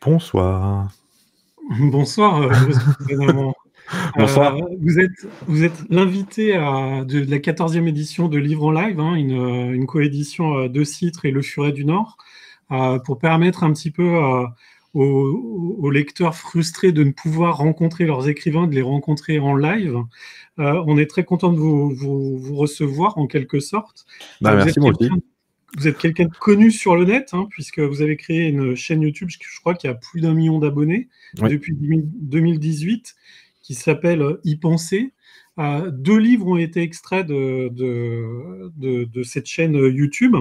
Bonsoir. Bonsoir, Benamon. Bonsoir. Vous êtes l'invité de la 14e édition de Livre en Live, hein, une coédition de Citre et Le Furet du Nord, pour permettre un petit peu aux lecteurs frustrés de ne pouvoir rencontrer leurs écrivains, de les rencontrer en live. On est très content de vous recevoir en quelque sorte. Bah, merci, moi aussi. Vous êtes quelqu'un de connu sur le net, hein, puisque vous avez créé une chaîne YouTube, je crois qu'il y a plus d'1 million d'abonnés Oui. depuis 2018, qui s'appelle Y penser. 2 livres ont été extraits de cette chaîne YouTube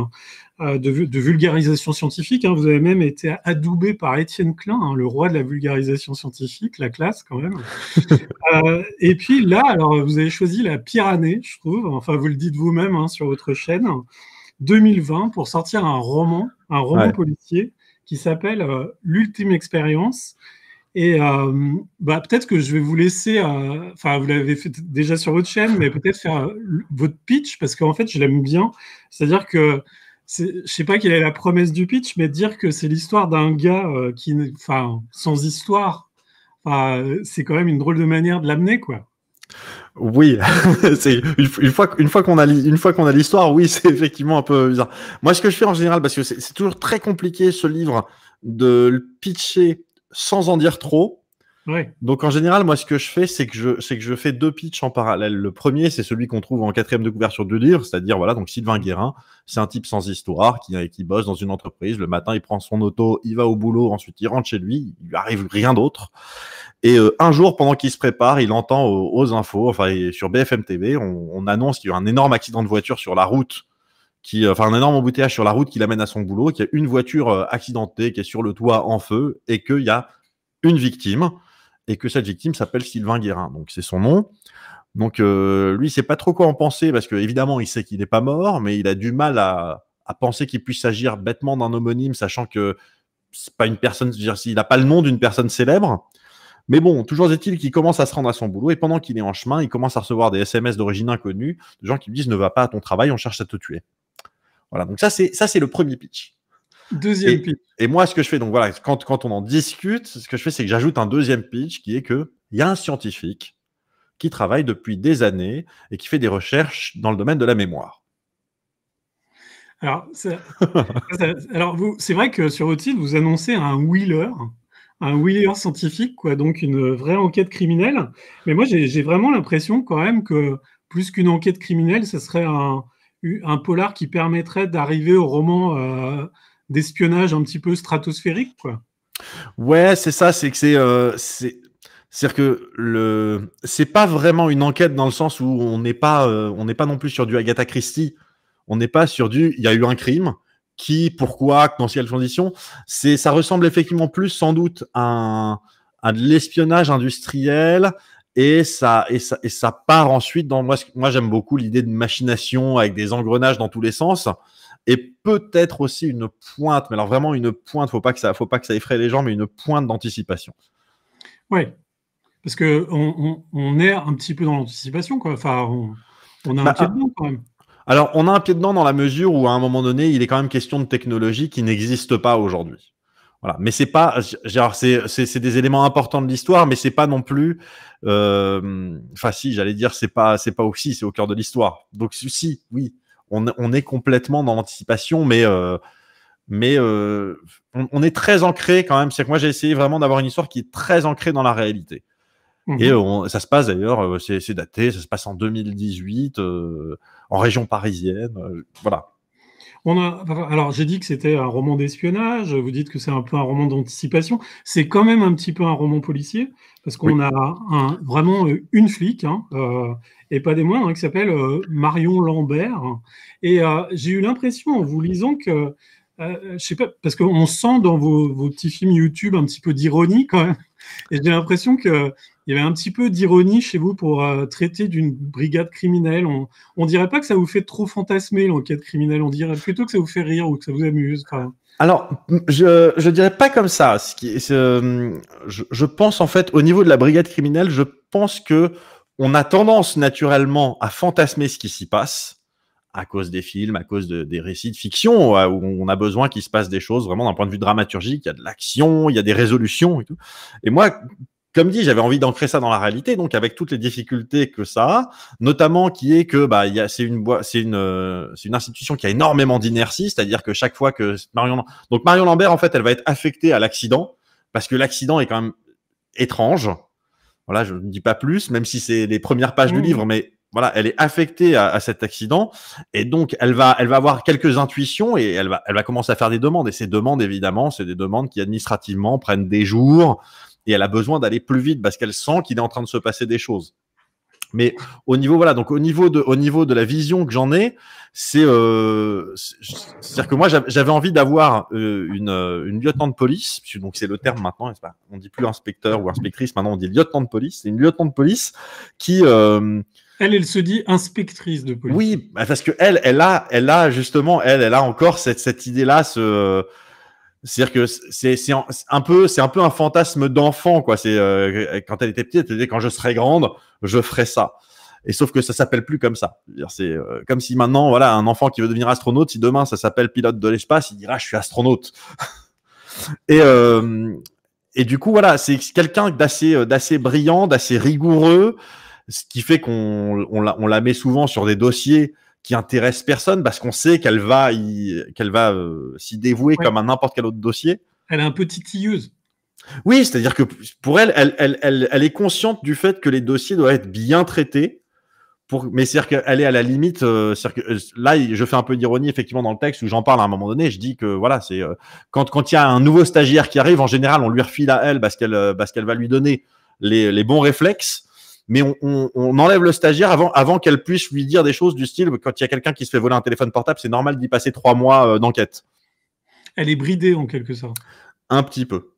de vulgarisation scientifique. Hein. Vous avez même été adoubé par Étienne Klein, hein, le roi de la vulgarisation scientifique, la classe quand même. Et puis là, alors vous avez choisi la pire année, je trouve. Enfin, vous le dites vous-même, hein, sur votre chaîne. 2020 pour sortir un roman Ouais. policier qui s'appelle L'ultime expérience. Et peut-être que je vais vous laisser, enfin vous l'avez fait déjà sur votre chaîne, mais peut-être faire votre pitch, parce qu'en fait je l'aime bien. C'est-à-dire que, je sais pas quelle est la promesse du pitch, mais dire que c'est l'histoire d'un gars sans histoire, c'est quand même une drôle de manière de l'amener, quoi. Oui, c'est une fois qu'on a l'histoire, oui, c'est effectivement un peu bizarre. Moi, ce que je fais en général, parce que c'est toujours très compliqué ce livre de le pitcher sans en dire trop. Ouais. Donc en général, moi, ce que je fais, c'est que je fais 2 pitchs en parallèle. Le premier, c'est celui qu'on trouve en 4e de couverture du livre, c'est-à-dire voilà, donc Sylvain Guérin, c'est un type sans histoire qui bosse dans une entreprise. Le matin, il prend son auto, il va au boulot, ensuite il rentre chez lui, il lui arrive rien d'autre. Et un jour, pendant qu'il se prépare, il entend aux infos, enfin sur BFM TV, on annonce qu'il y a eu un énorme accident de voiture sur la route, un énorme embouteillage sur la route qui l'amène à son boulot, qu'il y a une voiture accidentée qui est sur le toit en feu et qu'il y a une victime et que cette victime s'appelle Sylvain Guérin. Donc c'est son nom. Donc lui, il sait pas trop quoi en penser parce que évidemment, il sait qu'il n'est pas mort, mais il a du mal à penser qu'il puisse s'agir bêtement d'un homonyme, sachant que c'est pas une personne, je veux dire, s'il n'a pas le nom d'une personne célèbre. Mais bon, toujours est-il qu'il commence à se rendre à son boulot et pendant qu'il est en chemin, il commence à recevoir des SMS d'origine inconnue, de gens qui lui disent ne va pas à ton travail, on cherche à te tuer. Voilà, donc ça c'est le premier pitch. Deuxième pitch. Et moi, ce que je fais, donc voilà, quand on en discute, ce que je fais, c'est que j'ajoute un deuxième pitch qui est que il y a un scientifique qui travaille depuis des années et qui fait des recherches dans le domaine de la mémoire. Alors, c'est vrai que sur votre site, vous annoncez un wheeler scientifique, quoi, donc une vraie enquête criminelle. Mais moi, j'ai vraiment l'impression quand même que plus qu'une enquête criminelle, ce serait un polar qui permettrait d'arriver au roman d'espionnage un petit peu stratosphérique, quoi. Ouais, c'est ça, c'est-à-dire que c'est pas vraiment une enquête dans le sens où on n'est pas non plus sur du Agatha Christie. On n'est pas sur il y a eu un crime, pourquoi, dans quelles conditions. Ça ressemble effectivement plus sans doute à de l'espionnage industriel et ça part ensuite dans moi j'aime beaucoup l'idée de machination avec des engrenages dans tous les sens et peut-être aussi une pointe, mais alors vraiment une pointe, faut pas que ça effraie les gens, mais une pointe d'anticipation. Ouais, parce que on est un petit peu dans l'anticipation, quoi. Enfin, on a un pied dedans quand même. Alors, on a un pied dedans dans la mesure où, à un moment donné, il est quand même question de technologie qui n'existe pas aujourd'hui. Voilà. Mais c'est pas, genre, c'est des éléments importants de l'histoire, mais c'est pas non plus, si, j'allais dire, c'est pas aussi, c'est au cœur de l'histoire. Donc, si, oui, on est complètement dans l'anticipation, mais on est très ancré quand même. C'est que moi, j'ai essayé vraiment d'avoir une histoire qui est très ancrée dans la réalité. Et ça se passe d'ailleurs, c'est daté, ça se passe en 2018, en région parisienne, voilà. Alors, j'ai dit que c'était un roman d'espionnage, vous dites que c'est un peu un roman d'anticipation. C'est quand même un petit peu un roman policier, parce qu'on a vraiment une flic, hein, et pas des moindres, hein, qui s'appelle Marion Lambert. Et j'ai eu l'impression, en vous lisant, que, je sais pas, parce qu'on sent dans vos petits films YouTube un petit peu d'ironie quand même. Et j'ai l'impression qu'il y avait un petit peu d'ironie chez vous pour traiter d'une brigade criminelle. On dirait pas que ça vous fait trop fantasmer l'enquête criminelle, on dirait plutôt que ça vous fait rire ou que ça vous amuse. Enfin... Alors, je dirais pas comme ça. Je pense en fait au niveau de la brigade criminelle, je pense que on a tendance naturellement à fantasmer ce qui s'y passe, à cause des films, à cause des récits de fiction, où on a besoin qu'il se passe des choses vraiment d'un point de vue dramaturgique. Il y a de l'action, il y a des résolutions et tout. Et moi, comme dit, j'avais envie d'ancrer ça dans la réalité, donc avec toutes les difficultés que ça a, notamment qui est que c'est une institution qui a énormément d'inertie, c'est-à-dire que chaque fois que Marion Lambert, en fait, elle va être affectée à l'accident, parce que l'accident est quand même étrange. Voilà, je ne dis pas plus, même si c'est les premières pages du livre, mais voilà, elle est affectée à cet accident, et donc elle va avoir quelques intuitions, et elle va commencer à faire des demandes, et ces demandes, évidemment, c'est des demandes qui administrativement prennent des jours, et elle a besoin d'aller plus vite parce qu'elle sent qu'il est en train de se passer des choses. Mais au niveau de la vision que j'en ai, c'est-à-dire que moi j'avais envie d'avoir une lieutenant de police, donc c'est le terme maintenant, on dit plus inspecteur ou inspectrice, maintenant on dit lieutenant de police. C'est une lieutenant de police qui elle se dit inspectrice de police. Oui, parce que elle a justement encore cette idée-là, c'est-à-dire que c'est un peu un fantasme d'enfant, quoi. C'est quand elle était petite, elle disait quand je serai grande, je ferai ça. Et sauf que ça s'appelle plus comme ça. C'est comme si maintenant, voilà, un enfant qui veut devenir astronaute, si demain ça s'appelle pilote de l'espace, il dira je suis astronaute. Et du coup, voilà, c'est quelqu'un d'assez brillant, d'assez rigoureux, ce qui fait qu'on la met souvent sur des dossiers qui intéresse personne parce qu'on sait qu'elle va s'y dévouer comme à n'importe quel autre dossier. Elle est un peu titilleuse. Oui, c'est-à-dire que pour elle est consciente du fait que les dossiers doivent être bien traités. Mais c'est-à-dire qu'elle est à la limite. Là, je fais un peu d'ironie effectivement dans le texte où j'en parle à un moment donné. Je dis que voilà, c'est quand il y a un nouveau stagiaire qui arrive, en général, on lui refile à elle parce qu'elle va lui donner les bons réflexes. Mais on enlève le stagiaire avant qu'elle puisse lui dire des choses du style, quand il y a quelqu'un qui se fait voler un téléphone portable, c'est normal d'y passer 3 mois d'enquête. Elle est bridée en quelque sorte. Un petit peu.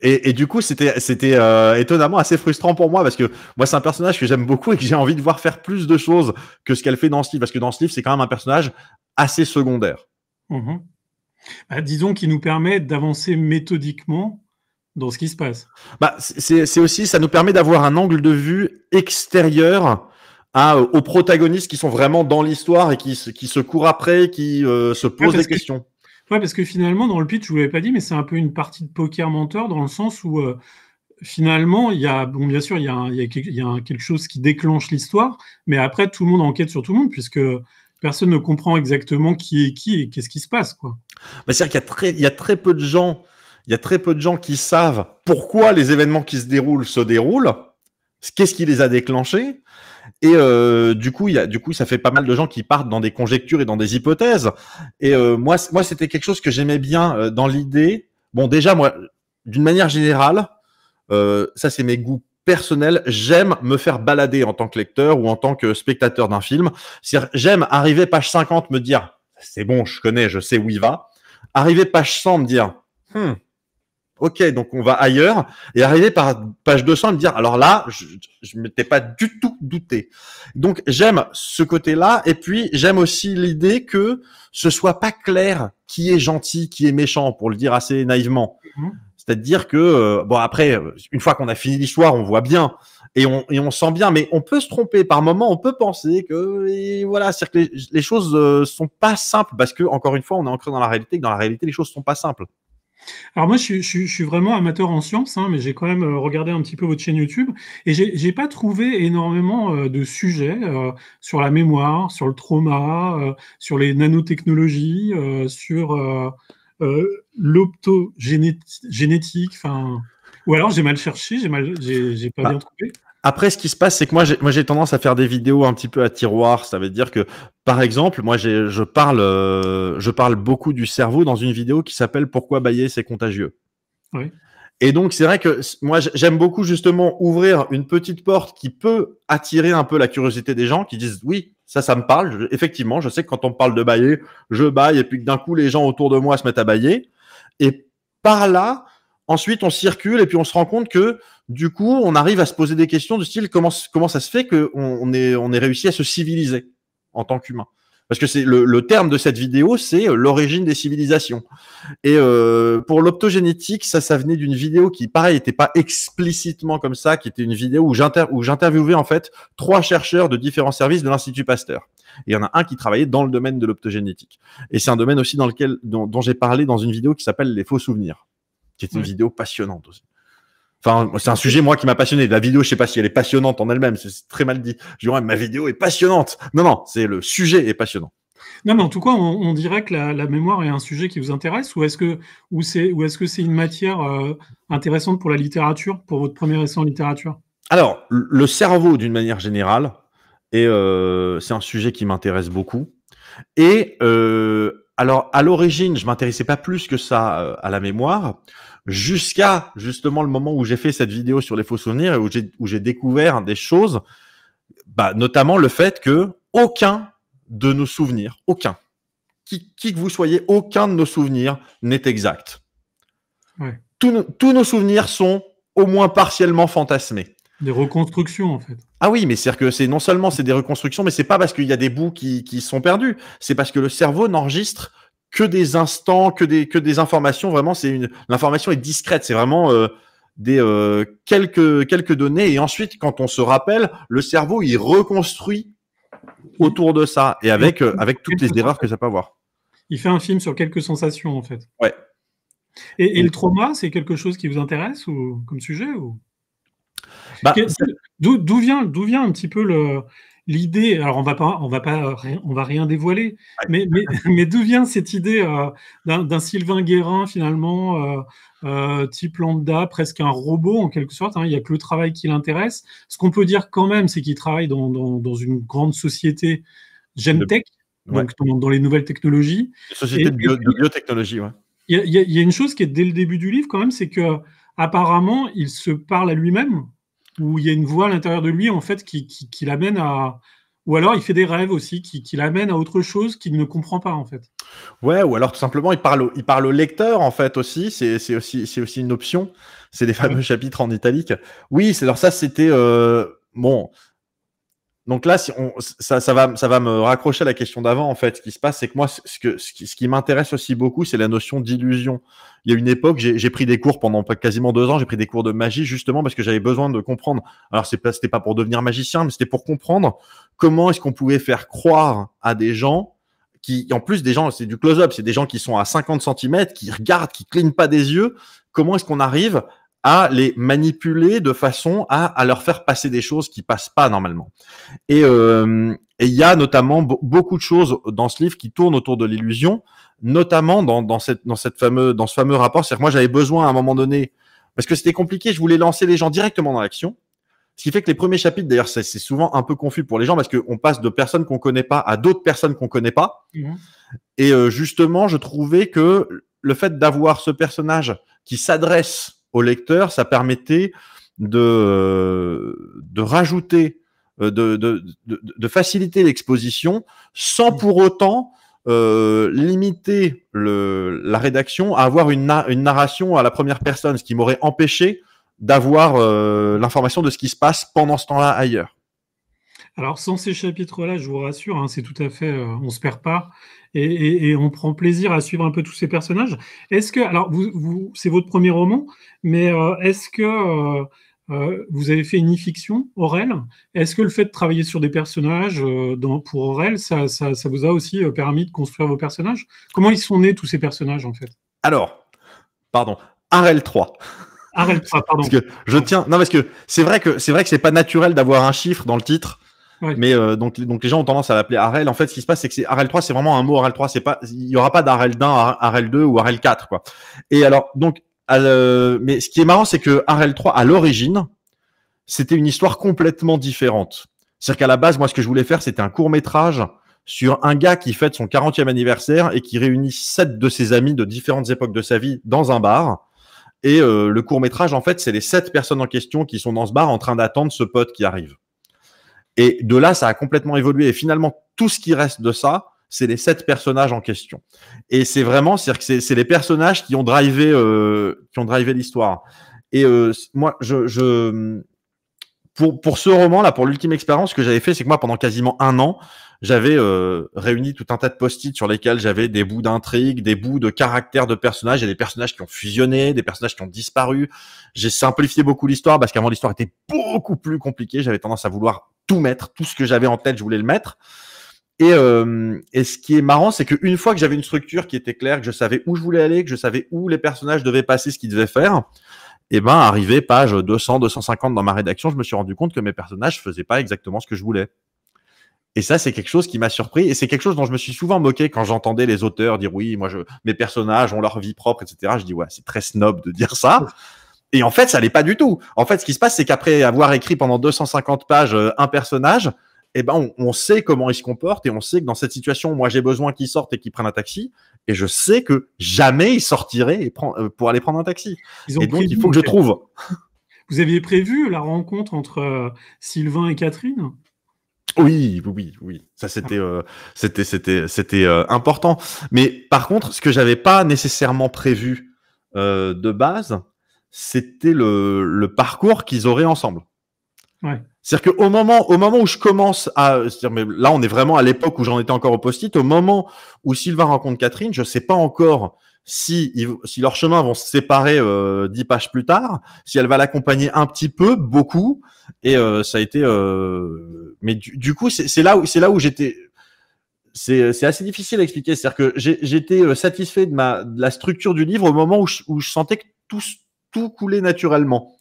Et du coup, c'était étonnamment assez frustrant pour moi, parce que moi, c'est un personnage que j'aime beaucoup et que j'ai envie de voir faire plus de choses que ce qu'elle fait dans ce livre, parce que dans ce livre, c'est quand même un personnage assez secondaire. Mmh. Disons qu'il nous permet d'avancer méthodiquement dans ce qui se passe. C'est aussi, ça nous permet d'avoir un angle de vue extérieur aux protagonistes qui sont vraiment dans l'histoire et qui se courent après, qui se posent des questions. Ouais, parce que finalement, dans le pitch, je vous l'avais pas dit, mais c'est un peu une partie de poker menteur dans le sens où finalement, il y a, bon, bien sûr, il y a quelque chose qui déclenche l'histoire, mais après, tout le monde enquête sur tout le monde puisque personne ne comprend exactement qui est qui et qu'est-ce qui se passe, quoi. C'est-à-dire qu'il y a très peu de gens. Il y a très peu de gens qui savent pourquoi les événements qui se déroulent, qu'est-ce qui les a déclenchés. Et du coup, ça fait pas mal de gens qui partent dans des conjectures et dans des hypothèses. Et moi, c'était quelque chose que j'aimais bien dans l'idée. Bon, déjà, moi, d'une manière générale, ça c'est mes goûts personnels. J'aime me faire balader en tant que lecteur ou en tant que spectateur d'un film. C'est-à-dire, j'aime arriver page 50, me dire c'est bon, je connais, je sais où il va. Arriver page 100, me dire ok, donc on va ailleurs, et arriver par page 200 et me dire, alors là, je m'étais pas du tout douté. Donc j'aime ce côté-là, et puis j'aime aussi l'idée que ce soit pas clair qui est gentil, qui est méchant, pour le dire assez naïvement. C'est-à-dire que, bon après, une fois qu'on a fini l'histoire, on voit bien, et on sent bien, mais on peut se tromper par moment, on peut penser que, et voilà, c'est-à-dire que les choses sont pas simples, parce que, encore une fois, on est ancré dans la réalité, que dans la réalité, les choses sont pas simples. Alors moi, je suis vraiment amateur en sciences, mais j'ai quand même regardé un petit peu votre chaîne YouTube et j'ai pas trouvé énormément de sujets sur la mémoire, sur le trauma, sur les nanotechnologies, sur l'optogénétique. Enfin, ou alors j'ai mal cherché, j'ai pas bien trouvé. Après, ce qui se passe, c'est que moi, j'ai tendance à faire des vidéos un petit peu à tiroir. Ça veut dire que, par exemple, moi, je parle beaucoup du cerveau dans une vidéo qui s'appelle Pourquoi bâiller c'est contagieux. Oui. Et donc, c'est vrai que moi, j'aime beaucoup justement ouvrir une petite porte qui peut attirer un peu la curiosité des gens qui disent oui, ça me parle. Effectivement, je sais que quand on me parle de bâiller, je bâille et puis que d'un coup, les gens autour de moi se mettent à bâiller. Et par là, ensuite, on circule et puis on se rend compte que du coup, on arrive à se poser des questions du style comment ça se fait qu'on ait réussi à se civiliser en tant qu'humain. Parce que c'est le terme de cette vidéo, c'est l'origine des civilisations. Et pour l'optogénétique, ça venait d'une vidéo qui, pareil, n'était pas explicitement comme ça, qui était une vidéo où j'interviewais en fait 3 chercheurs de différents services de l'Institut Pasteur. Et il y en a un qui travaillait dans le domaine de l'optogénétique. Et c'est un domaine aussi dont j'ai parlé dans une vidéo qui s'appelle Les faux souvenirs, qui est une vidéo passionnante aussi. Enfin, c'est un sujet, moi, qui m'a passionné. La vidéo, je sais pas si elle est passionnante en elle-même, c'est très mal dit. Je dirais, ma vidéo est passionnante. Non, c'est le sujet est passionnant. Non, mais en tout cas, on dirait que la mémoire est un sujet qui vous intéresse, ou est-ce que c'est une matière intéressante pour la littérature, pour votre premier essai en littérature? Alors, le cerveau, d'une manière générale, c'est un sujet qui m'intéresse beaucoup. Et alors, à l'origine, je m'intéressais pas plus que ça à la mémoire, jusqu'à justement le moment où j'ai fait cette vidéo sur les faux souvenirs et où j'ai découvert des choses, notamment le fait que aucun de nos souvenirs, aucun, qui que vous soyez, aucun de nos souvenirs n'est exact. Ouais. Tous nos souvenirs sont au moins partiellement fantasmés. Des reconstructions, en fait. Ah oui, mais c'est-à-dire que non seulement c'est des reconstructions, mais c'est pas parce qu'il y a des bouts qui sont perdus. C'est parce que le cerveau n'enregistre que des instants, que des informations. Vraiment, l'information est discrète. C'est vraiment quelques données. Et ensuite, quand on se rappelle, le cerveau, il reconstruit autour de ça. Et avec toutes les erreurs que ça peut avoir. Il fait un film sur quelques sensations, en fait. Ouais. Et le trauma, c'est quelque chose qui vous intéresse ou comme sujet ou... D'où vient un petit peu l'idée? Alors on va rien dévoiler, mais d'où vient cette idée d'un Sylvain Guérin finalement type lambda, presque un robot en quelque sorte, hein, il n'y a que le travail qui l'intéresse. Ce qu'on peut dire quand même, c'est qu'il travaille dans une grande société Gentech, donc dans les nouvelles technologies. Société de biotechnologie, ouais. Il y a une chose qui est dès le début du livre quand même, c'est que apparemment il se parle à lui-même, où il y a une voix à l'intérieur de lui en fait qui l'amène à, ou alors il fait des rêves aussi qui l'amènent à autre chose qu'il ne comprend pas en fait. Ouais, ou alors tout simplement il parle au lecteur en fait aussi, c'est aussi une option. C'est des fameux chapitres en italique. Oui, alors ça c'était bon. Donc là, ça va me raccrocher à la question d'avant en fait. Ce qui se passe, c'est que moi, ce qui m'intéresse aussi beaucoup, c'est la notion d'illusion. Il y a une époque, j'ai pris des cours pendant quasiment 2 ans. J'ai pris des cours de magie justement parce que j'avais besoin de comprendre. Alors c'était pas pour devenir magicien, mais c'était pour comprendre comment est-ce qu'on pouvait faire croire à des gens qui, en plus des gens, c'est du close-up, c'est des gens qui sont à 50 cm, qui regardent, qui clignent pas des yeux. Comment est-ce qu'on arrive à les manipuler de façon à leur faire passer des choses qui passent pas normalement. Et il y a notamment beaucoup de choses dans ce livre qui tournent autour de l'illusion, notamment dans ce fameux rapport. C'est-à-dire que moi, j'avais besoin à un moment donné, parce que c'était compliqué, je voulais lancer les gens directement dans l'action. Ce qui fait que les premiers chapitres, d'ailleurs, c'est souvent un peu confus pour les gens parce qu'on passe de personnes qu'on connaît pas à d'autres personnes qu'on connaît pas. Mmh. Et justement, je trouvais que le fait d'avoir ce personnage qui s'adresse au lecteur, ça permettait de rajouter, de faciliter l'exposition sans pour autant limiter la rédaction à avoir une narration à la première personne, ce qui m'aurait empêché d'avoir l'information de ce qui se passe pendant ce temps-là ailleurs. Alors, sans ces chapitres-là, je vous rassure, hein, c'est tout à fait, on se perd pas et on prend plaisir à suivre un peu tous ces personnages. Est-ce que, alors, c'est votre premier roman, mais est-ce que vous avez fait une e-fiction, Aurel? Est-ce que le fait de travailler sur des personnages pour Aurel, ça vous a aussi permis de construire vos personnages? Comment ils sont nés, tous ces personnages, en fait? Alors, pardon, Arel 3. Arel 3, pardon. Parce que je tiens, non, parce que c'est vrai que c'est pas naturel d'avoir un chiffre dans le titre. Ouais. Mais donc les gens ont tendance à l'appeler Arel. En fait, ce qui se passe, c'est que Arel 3, c'est vraiment un mot Arel 3. C'est pas, il y aura pas d'Arel 1, Arel 2 ou Arel 4, quoi. Et alors, donc, mais ce qui est marrant, c'est que Arel 3, à l'origine, c'était une histoire complètement différente. C'est-à-dire qu'à la base, moi, ce que je voulais faire, c'était un court-métrage sur un gars qui fête son 40e anniversaire et qui réunit 7 de ses amis de différentes époques de sa vie dans un bar. Et le court-métrage, en fait, c'est les 7 personnes en question qui sont dans ce bar en train d'attendre ce pote qui arrive. Et de là, ça a complètement évolué. Et finalement, tout ce qui reste de ça, c'est les 7 personnages en question. Et c'est vraiment, c'est-à-dire que c'est les personnages qui ont drivé l'histoire. Et moi, pour ce roman-là, pour l'ultime expérience, ce que j'avais fait, c'est que moi, pendant quasiment 1 an, j'avais réuni tout un tas de post-it sur lesquels j'avais des bouts d'intrigue, des bouts de caractères de personnages. Il y a des personnages qui ont fusionné, des personnages qui ont disparu. J'ai simplifié beaucoup l'histoire parce qu'avant, l'histoire était beaucoup plus compliquée. J'avais tendance à vouloir tout mettre, tout ce que j'avais en tête, je voulais le mettre. Et ce qui est marrant, c'est qu'une fois que j'avais une structure qui était claire, que je savais où je voulais aller, que je savais où les personnages devaient passer, ce qu'ils devaient faire, et ben, arrivé page 200, 250 dans ma rédaction, je me suis rendu compte que mes personnages faisaient pas exactement ce que je voulais. Et ça, c'est quelque chose qui m'a surpris. Et c'est quelque chose dont je me suis souvent moqué quand j'entendais les auteurs dire oui, moi, mes personnages ont leur vie propre, etc. Je dis ouais, c'est très snob de dire ça. Et en fait, ça l'est pas du tout. En fait, ce qui se passe, c'est qu'après avoir écrit pendant 250 pages un personnage, eh ben, on sait comment il se comporte et on sait que dans cette situation, moi, j'ai besoin qu'il sorte et qu'il prenne un taxi. Et je sais que jamais il sortirait pour aller prendre un taxi. Et donc, il faut que je trouve. Vous aviez prévu la rencontre entre Sylvain et Catherine? Oui. Ça, c'était important. Mais par contre, ce que j'avais pas nécessairement prévu de base, c'était le parcours qu'ils auraient ensemble. Ouais. C'est-à-dire qu'au moment où je commence mais là, on est vraiment à l'époque où j'en étais encore au post-it. Au moment où Sylvain rencontre Catherine, je sais pas encore si leurs chemins vont se séparer 10 pages plus tard, si elle va l'accompagner un petit peu, beaucoup, et ça a été. Mais du coup, c'est là où j'étais. C'est assez difficile à expliquer. C'est-à-dire que j'étais satisfait de la structure du livre au moment où je sentais que tout coulait naturellement.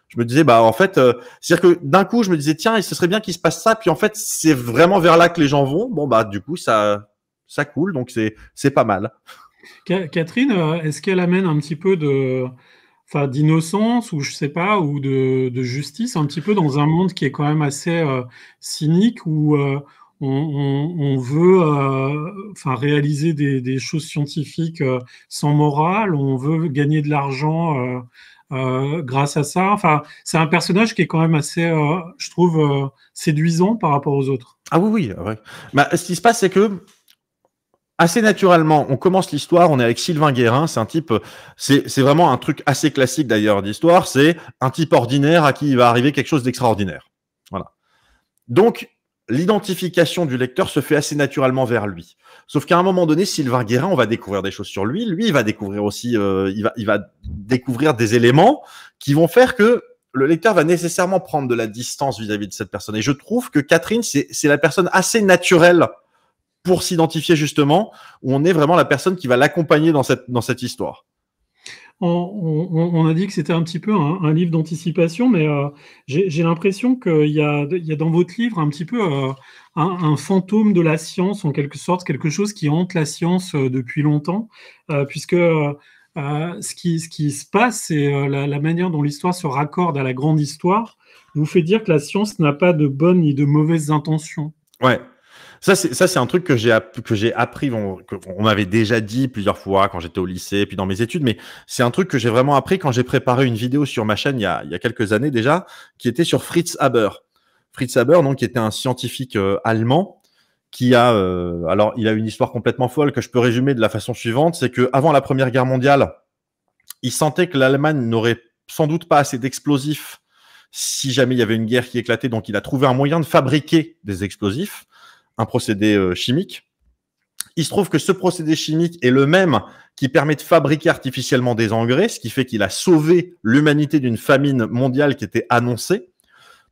Je me disais, bah en fait, c'est-à-dire que d'un coup, je me disais, tiens, ce serait bien qu'il se passe ça. Puis en fait, c'est vraiment vers là que les gens vont. Bon, bah du coup, ça coule, donc c'est pas mal. Catherine, est-ce qu'elle amène un petit peu d'innocence ou je sais pas, ou de justice, un petit peu dans un monde qui est quand même assez cynique où on veut réaliser des choses scientifiques sans morale, on veut gagner de l'argent grâce à ça. Enfin, c'est un personnage qui est quand même assez, je trouve, séduisant par rapport aux autres. Ah oui, ouais. Bah, ce qui se passe, c'est que assez naturellement, on commence l'histoire, on est avec Sylvain Guérin, c'est un type, c'est vraiment un truc assez classique d'ailleurs d'histoire, c'est un type ordinaire à qui il va arriver quelque chose d'extraordinaire. Voilà. Donc, l'identification du lecteur se fait assez naturellement vers lui. Sauf qu'à un moment donné, Sylvain Guérin, on va découvrir des choses sur lui. Lui, il va découvrir aussi, il va découvrir des éléments qui vont faire que le lecteur va nécessairement prendre de la distance vis-à-vis de cette personne. Et je trouve que Catherine, c'est la personne assez naturelle pour s'identifier justement, où on est vraiment la personne qui va l'accompagner dans cette histoire. On a dit que c'était un petit peu un livre d'anticipation, mais j'ai l'impression qu'il y a dans votre livre un petit peu un fantôme de la science, en quelque sorte, quelque chose qui hante la science depuis longtemps, puisque ce qui se passe, c'est la manière dont l'histoire se raccorde à la grande histoire, vous fait dire que la science n'a pas de bonnes ni de mauvaises intentions. Ouais. Ça, c'est un truc que j'ai appris, qu'on m'avait déjà dit plusieurs fois quand j'étais au lycée, puis dans mes études, mais c'est un truc que j'ai vraiment appris quand j'ai préparé une vidéo sur ma chaîne il y a quelques années déjà, qui était sur Fritz Haber. Fritz Haber, donc, qui était un scientifique allemand, qui a, alors, il a une histoire complètement folle que je peux résumer de la façon suivante, c'est que avant la Première Guerre mondiale, il sentait que l'Allemagne n'aurait sans doute pas assez d'explosifs si jamais il y avait une guerre qui éclatait, donc il a trouvé un moyen de fabriquer des explosifs, un procédé chimique. Il se trouve que ce procédé chimique est le même qui permet de fabriquer artificiellement des engrais, ce qui fait qu'il a sauvé l'humanité d'une famine mondiale qui était annoncée.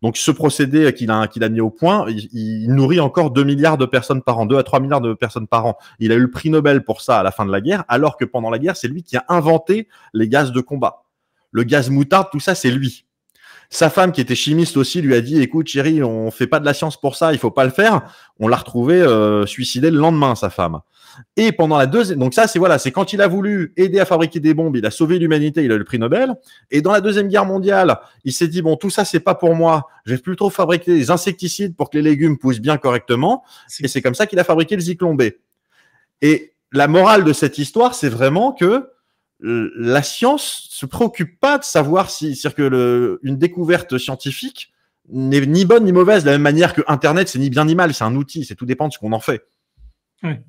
Donc ce procédé qu'il a mis au point, il nourrit encore 2 milliards de personnes par an, 2 à 3 milliards de personnes par an. Il a eu le prix Nobel pour ça à la fin de la guerre, alors que pendant la guerre, c'est lui qui a inventé les gaz de combat. Le gaz moutarde, tout ça, c'est lui. Sa femme, qui était chimiste aussi, lui a dit, écoute, chérie, on fait pas de la science pour ça, il faut pas le faire. On l'a retrouvé suicidé le lendemain, sa femme. Et pendant la deuxième, donc ça, c'est quand il a voulu aider à fabriquer des bombes, il a sauvé l'humanité, il a eu le prix Nobel. Et dans la Deuxième Guerre mondiale, il s'est dit, bon, tout ça, c'est pas pour moi. Je vais plutôt fabriquer des insecticides pour que les légumes poussent bien correctement. Et c'est comme ça qu'il a fabriqué le Zyklon B. Et la morale de cette histoire, c'est vraiment que la science se préoccupe pas de savoir c'est-à-dire que une découverte scientifique n'est ni bonne ni mauvaise, de la même manière que Internet, c'est ni bien ni mal, c'est un outil, c'est tout dépend de ce qu'on en fait. Ouais.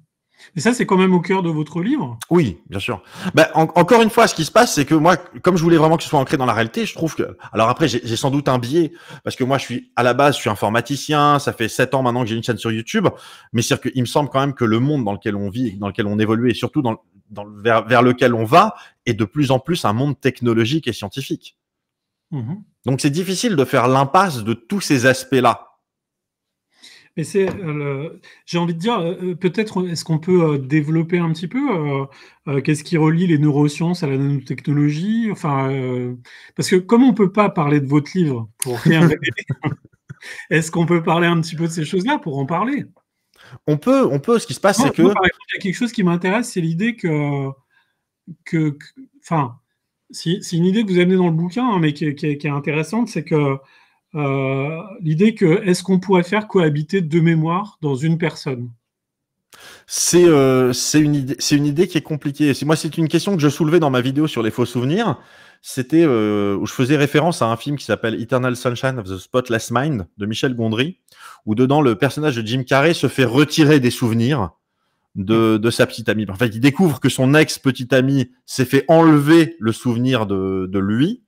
Et ça, c'est quand même au cœur de votre livre? Oui, bien sûr. Ben, encore une fois, ce qui se passe, c'est que moi, comme je voulais vraiment que ce soit ancré dans la réalité, je trouve que... Alors après, j'ai sans doute un biais, parce que moi, à la base, je suis informaticien, ça fait 7 ans maintenant que j'ai une chaîne sur YouTube, mais c'est-à-dire qu'il me semble quand même que le monde dans lequel on vit, dans lequel on évolue, et surtout vers lequel on va, est de plus en plus un monde technologique et scientifique. Mmh. Donc c'est difficile de faire l'impasse de tous ces aspects-là. Mais j'ai envie de dire, peut-être, est-ce qu'on peut développer un petit peu qu'est-ce qui relie les neurosciences à la nanotechnologie? Enfin, parce que comme on peut pas parler de votre livre pour rien révéler, est-ce qu'on peut parler un petit peu de ces choses-là pour en parler? On peut. Ce qui se passe, Moi, c'est que par exemple, il y a quelque chose qui m'intéresse, c'est l'idée enfin, c'est une idée que vous amenez dans le bouquin, hein, mais qui est intéressante, c'est que l'idée que est-ce qu'on pourrait faire cohabiter deux mémoires dans une personne? c'est une idée qui est compliquée. Moi, c'est une question que je soulevais dans ma vidéo sur les faux souvenirs. C'était où je faisais référence à un film qui s'appelle Eternal Sunshine of the Spotless Mind de Michel Gondry, où dedans le personnage de Jim Carrey se fait retirer des souvenirs de sa petite amie. En fait, il découvre que son ex-petite amie s'est fait enlever le souvenir de lui,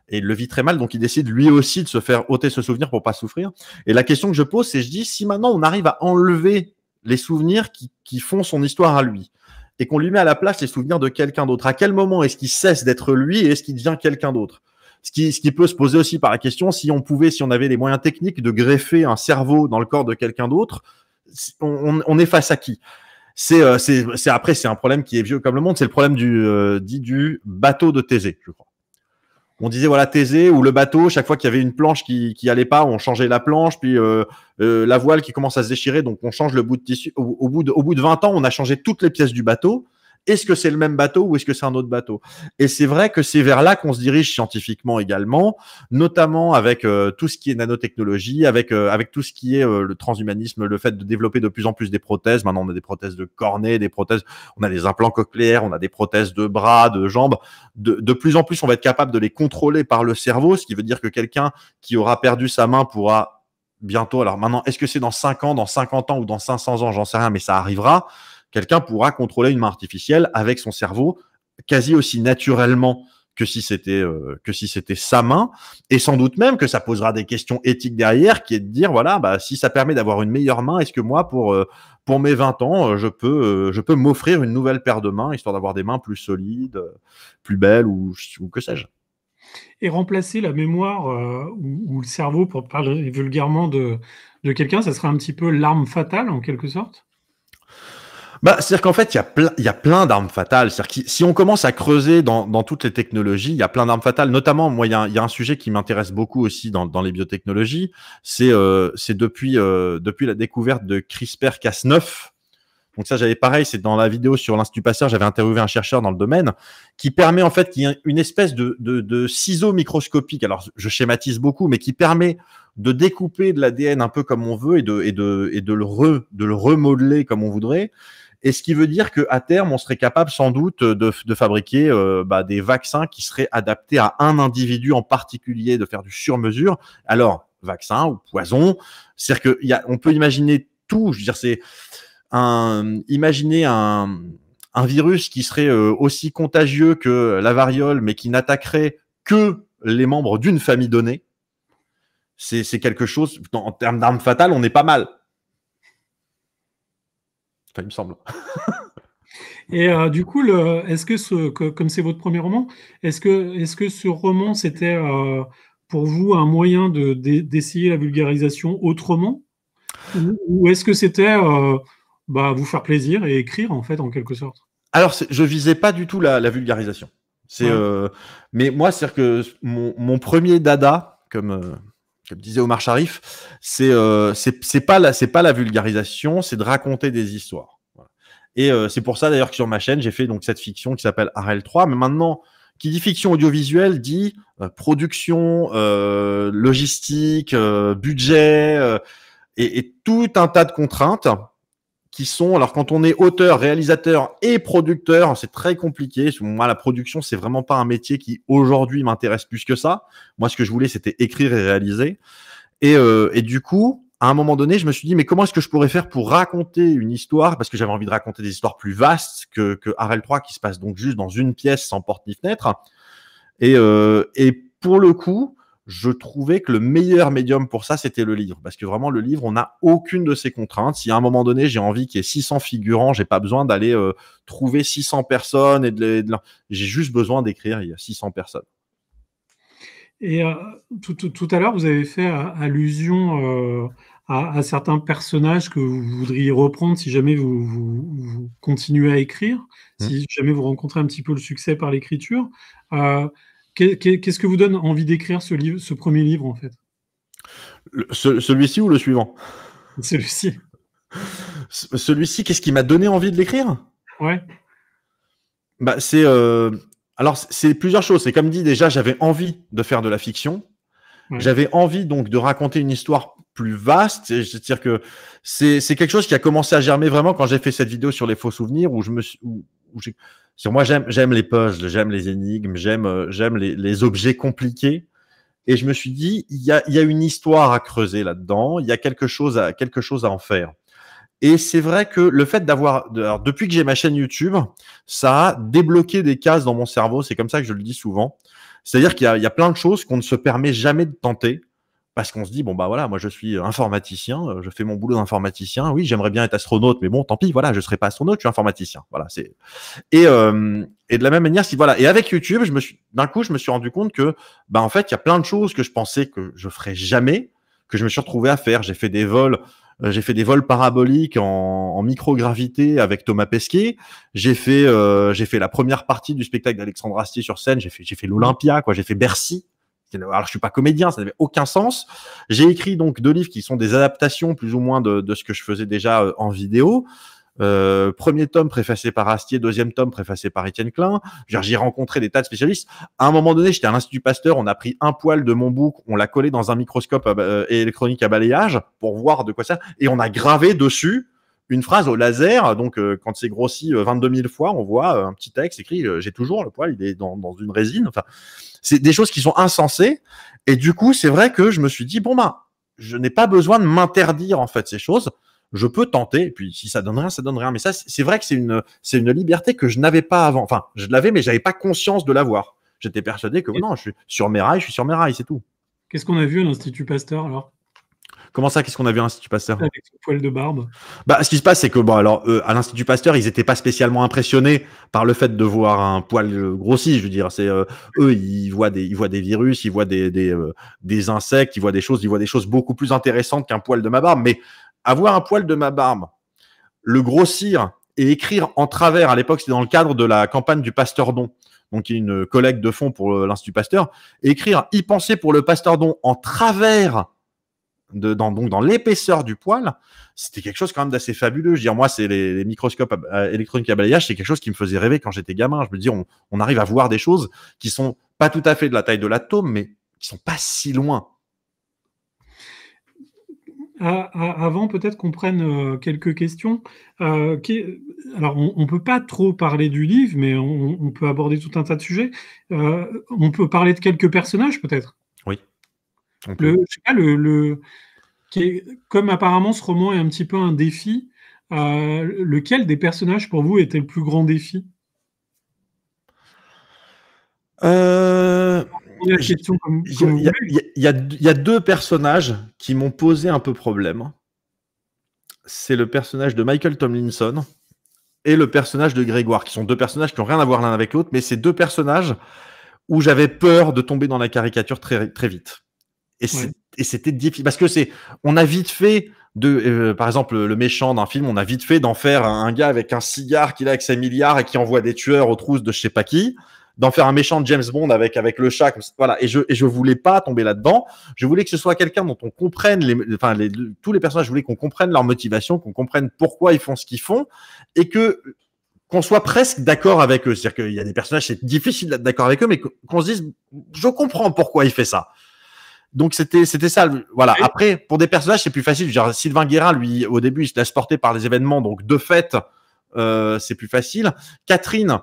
et il le vit très mal, donc il décide lui aussi de se faire ôter ce souvenir pour pas souffrir. Et la question que je pose, c'est, je dis, si maintenant on arrive à enlever les souvenirs qui font son histoire à lui, et qu'on lui met à la place les souvenirs de quelqu'un d'autre, à quel moment est-ce qu'il cesse d'être lui et est-ce qu'il devient quelqu'un d'autre? Ce qui peut se poser aussi par la question, si on avait les moyens techniques de greffer un cerveau dans le corps de quelqu'un d'autre, on est face à qui? Après, c'est un problème qui est vieux comme le monde, c'est le problème dit du bateau de Thésée, je crois. On disait voilà Thésée ou le bateau, chaque fois qu'il y avait une planche qui allait pas, on changeait la planche, puis la voile qui commence à se déchirer, donc on change le bout de tissu. Au bout de 20 ans, on a changé toutes les pièces du bateau. Est-ce que c'est le même bateau ou est-ce que c'est un autre bateau? Et c'est vrai que c'est vers là qu'on se dirige scientifiquement également, notamment avec tout ce qui est nanotechnologie, avec tout ce qui est le transhumanisme, le fait de développer de plus en plus des prothèses. Maintenant, on a des prothèses de cornée, des prothèses, on a des implants cochléaires, on a des prothèses de bras, de jambes. De plus en plus, on va être capable de les contrôler par le cerveau, ce qui veut dire que quelqu'un qui aura perdu sa main pourra bientôt, alors maintenant, est-ce que c'est dans 5 ans, dans 50 ans ou dans 500 ans, j'en sais rien, mais ça arrivera. Quelqu'un pourra contrôler une main artificielle avec son cerveau quasi aussi naturellement que si c'était sa main, et sans doute même que ça posera des questions éthiques derrière, qui est de dire voilà, bah si ça permet d'avoir une meilleure main, est-ce que moi pour mes 20 ans, je peux m'offrir une nouvelle paire de mains histoire d'avoir des mains plus solides, plus belles ou que sais-je. Et remplacer la mémoire ou le cerveau, pour parler vulgairement de quelqu'un, ça serait un petit peu l'arme fatale en quelque sorte? Bah, c'est-à-dire qu'en fait, il y a plein d'armes fatales. C'est-à-dire que si on commence à creuser dans toutes les technologies, il y a plein d'armes fatales. Notamment, moi, il y a un sujet qui m'intéresse beaucoup aussi dans les biotechnologies. C'est depuis la découverte de CRISPR-Cas9. Donc ça, j'avais pareil, c'est dans la vidéo sur l'Institut Pasteur, j'avais interviewé un chercheur dans le domaine qui permet en fait, qu'il y ait une espèce de ciseau microscopique. Alors, je schématise beaucoup, mais qui permet de découper de l'ADN un peu comme on veut et de le remodeler comme on voudrait. Et ce qui veut dire qu'à terme, on serait capable sans doute de fabriquer des vaccins qui seraient adaptés à un individu en particulier, de faire du sur-mesure. Alors, vaccin ou poison, c'est-à-dire qu'on peut imaginer tout. Je veux dire, imaginez un virus qui serait aussi contagieux que la variole, mais qui n'attaquerait que les membres d'une famille donnée. C'est quelque chose, en termes d'armes fatales, on est pas mal. Enfin, il me semble. Et du coup, est-ce que comme c'est votre premier roman, est-ce que ce roman, c'était pour vous un moyen d'essayer la vulgarisation autrement? Ou est-ce que c'était vous faire plaisir et écrire, en fait, en quelque sorte? Alors, je visais pas du tout la vulgarisation. Ouais. Mais moi, c'est-à-dire que mon premier dada, comme disait Omar Sharif, c'est pas la vulgarisation, c'est de raconter des histoires. Voilà. Et c'est pour ça d'ailleurs que sur ma chaîne, j'ai fait donc cette fiction qui s'appelle Arel 3. Mais maintenant, qui dit fiction audiovisuelle dit production, logistique, budget et tout un tas de contraintes qui sont, alors quand on est auteur, réalisateur et producteur, c'est très compliqué. Moi, la production, c'est vraiment pas un métier qui aujourd'hui m'intéresse plus que ça. Moi, ce que je voulais, c'était écrire et réaliser. Et du coup, à un moment donné, je me suis dit, mais comment est-ce que je pourrais faire pour raconter une histoire? Parce que j'avais envie de raconter des histoires plus vastes que Arel 3, qui se passe donc juste dans une pièce sans porte ni fenêtre. Et pour le coup, je trouvais que le meilleur médium pour ça, c'était le livre. Parce que vraiment, le livre, on n'a aucune de ces contraintes. Si à un moment donné, j'ai envie qu'il y ait 600 figurants, j'ai pas besoin d'aller trouver 600 personnes. J'ai juste besoin d'écrire, il y a 600 personnes. Et tout à l'heure, vous avez fait allusion à certains personnages que vous voudriez reprendre si jamais vous continuez à écrire, si jamais vous rencontrez un petit peu le succès par l'écriture. Qu'est-ce que vous donne envie d'écrire ce premier livre, en fait? Celui-ci ou le suivant? Celui-ci. Celui-ci, qu'est-ce qui m'a donné envie de l'écrire? Ouais. Bah, alors, c'est plusieurs choses. C'est comme dit, déjà, j'avais envie de faire de la fiction. Ouais. J'avais envie donc de raconter une histoire plus vaste. C'est-à-dire que c'est quelque chose qui a commencé à germer vraiment quand j'ai fait cette vidéo sur les faux souvenirs où moi, j'aime les puzzles, j'aime les énigmes, j'aime les objets compliqués. Et je me suis dit, il y a une histoire à creuser là-dedans. Il y a quelque chose à en faire. Et c'est vrai que le fait depuis que j'ai ma chaîne YouTube, ça a débloqué des cases dans mon cerveau. C'est comme ça que je le dis souvent. C'est-à-dire qu'il y a plein de choses qu'on ne se permet jamais de tenter parce qu'on se dit, bon, bah voilà, moi je suis informaticien, je fais mon boulot d'informaticien. Oui, j'aimerais bien être astronaute, mais bon, tant pis, voilà, je serai pas astronaute, je suis informaticien. Voilà, et de la même manière, et avec YouTube, d'un coup, je me suis rendu compte que, bah, en fait, il y a plein de choses que je pensais que je ferais jamais, que je me suis retrouvé à faire. J'ai fait des vols paraboliques en microgravité avec Thomas Pesquet. J'ai fait la première partie du spectacle d'Alexandre Astier sur scène. J'ai fait l'Olympia, quoi. J'ai fait Bercy. Alors, je suis pas comédien, ça n'avait aucun sens. J'ai écrit donc 2 livres qui sont des adaptations plus ou moins de ce que je faisais déjà en vidéo. Premier tome préfacé par Astier, deuxième tome préfacé par Étienne Klein. J'ai rencontré des tas de spécialistes. À un moment donné, j'étais à l'Institut Pasteur, on a pris un poil de mon bouc, on l'a collé dans un microscope électronique à balayage pour voir de quoi ça, et on a gravé dessus une phrase au laser. Donc, quand c'est grossi 22 000 fois, on voit un petit texte écrit j'ai toujours le poil, il est dans une résine. Enfin, c'est des choses qui sont insensées. Et du coup, c'est vrai que je me suis dit, bon, bah, je n'ai pas besoin de m'interdire, en fait, ces choses. Je peux tenter, et puis si ça donne rien, ça donne rien. Mais ça, c'est vrai que c'est une liberté que je n'avais pas avant. Enfin, je l'avais, mais j'avais pas conscience de l'avoir. J'étais persuadé que non, je suis sur mes rails, c'est tout. Qu'est-ce qu'on a vu à l'Institut Pasteur, alors? Comment ça, qu'est-ce qu'on a vu à l'Institut Pasteur? Avec ce poil de barbe. Bah, ce qui se passe, c'est que bon, alors à l'Institut Pasteur, ils n'étaient pas spécialement impressionnés par le fait de voir un poil grossi. Je veux dire, c'est eux, ils voient des virus, ils voient des insectes, ils voient des choses beaucoup plus intéressantes qu'un poil de ma barbe. Mais avoir un poil de ma barbe, le grossir et écrire en travers, à l'époque, c'était dans le cadre de la campagne du Pasteur Don, donc il y a une collecte de fonds pour l'Institut Pasteur, et écrire y penser pour le Pasteur Don en travers dans l'épaisseur du poil, c'était quelque chose quand même d'assez fabuleux. Je veux dire, moi, c'est les microscopes électroniques à balayage, c'est quelque chose qui me faisait rêver quand j'étais gamin. Je me dis, on arrive à voir des choses qui sont pas tout à fait de la taille de l'atome, mais qui sont pas si loin. Avant, peut-être qu'on prenne quelques questions. Alors, on ne peut pas trop parler du livre, mais on peut aborder tout un tas de sujets. On peut parler de quelques personnages, peut-être. Oui. Je sais pas, comme apparemment ce roman est un petit peu un défi, lequel des personnages pour vous était le plus grand défi? Il y a 2 personnages qui m'ont posé un peu problème. C'est le personnage de Michael Tomlinson et le personnage de Grégoire, qui sont 2 personnages qui n'ont rien à voir l'un avec l'autre, mais c'est 2 personnages où j'avais peur de tomber dans la caricature très, très vite. Et c'était difficile parce que on a vite fait par exemple, le méchant d'un film, on a vite fait d'en faire un gars avec un cigare qu'il a avec ses milliards et qui envoie des tueurs aux trousses de je sais pas qui, d'en faire un méchant de James Bond avec le chat, voilà. Et je voulais pas tomber là-dedans. Je voulais que ce soit quelqu'un dont on comprenne tous les personnages. Je voulais qu'on comprenne leur motivation, qu'on comprenne pourquoi ils font ce qu'ils font, et qu'on soit presque d'accord avec eux. C'est-à-dire qu'il y a des personnages, c'est difficile d'être d'accord avec eux, mais qu'on se dise, je comprends pourquoi il fait ça. Donc c'était ça, voilà. Après, pour des personnages, c'est plus facile. Genre Sylvain Guérin, lui, au début, il se laisse porter par les événements, donc de fait, c'est plus facile. Catherine,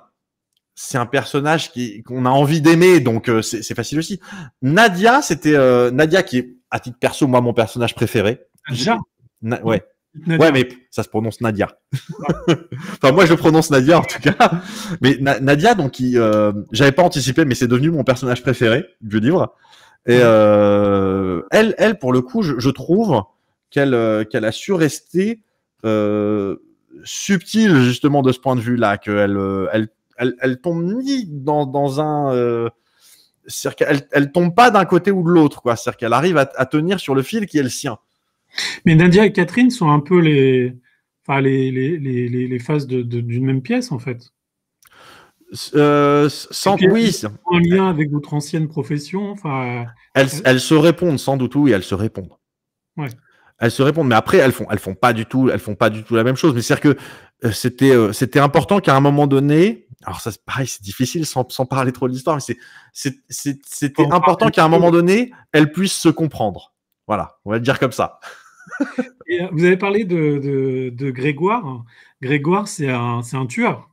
c'est un personnage qu'on a envie d'aimer, donc c'est facile aussi. Nadia, c'était Nadia qui est, à titre perso, moi, mon personnage préféré. Nadia. Ouais. Nadia. Ouais, mais ça se prononce Nadia. Enfin, moi, je le prononce Nadia, en tout cas. Mais Nadia, donc, j'avais pas anticipé, mais c'est devenu mon personnage préféré du livre. Et elle, pour le coup, je trouve qu'elle a su rester subtile, justement, de ce point de vue-là, qu'elle tombe ni dans un... c'est-à-dire qu'elle tombe pas d'un côté ou de l'autre, quoi. C'est-à-dire qu'elle arrive à tenir sur le fil qui est le sien. Mais Nadia et Catherine sont un peu les faces d'une même pièce, en fait. Et puis, Oui, elles ont un lien avec votre ancienne profession. Enfin, elles se répondent sans doute, oui, elles se répondent. ouais. Elles se répondent, mais après elles font pas du tout la même chose. Mais c'est-à-dire que c'était important qu'à un moment donné, alors ça c'est pareil, c'est difficile sans parler trop de l'histoire, mais c'était important qu'à un moment donné, elles puissent se comprendre. Voilà, on va le dire comme ça. Et vous avez parlé de Grégoire. Grégoire, c'est un tueur.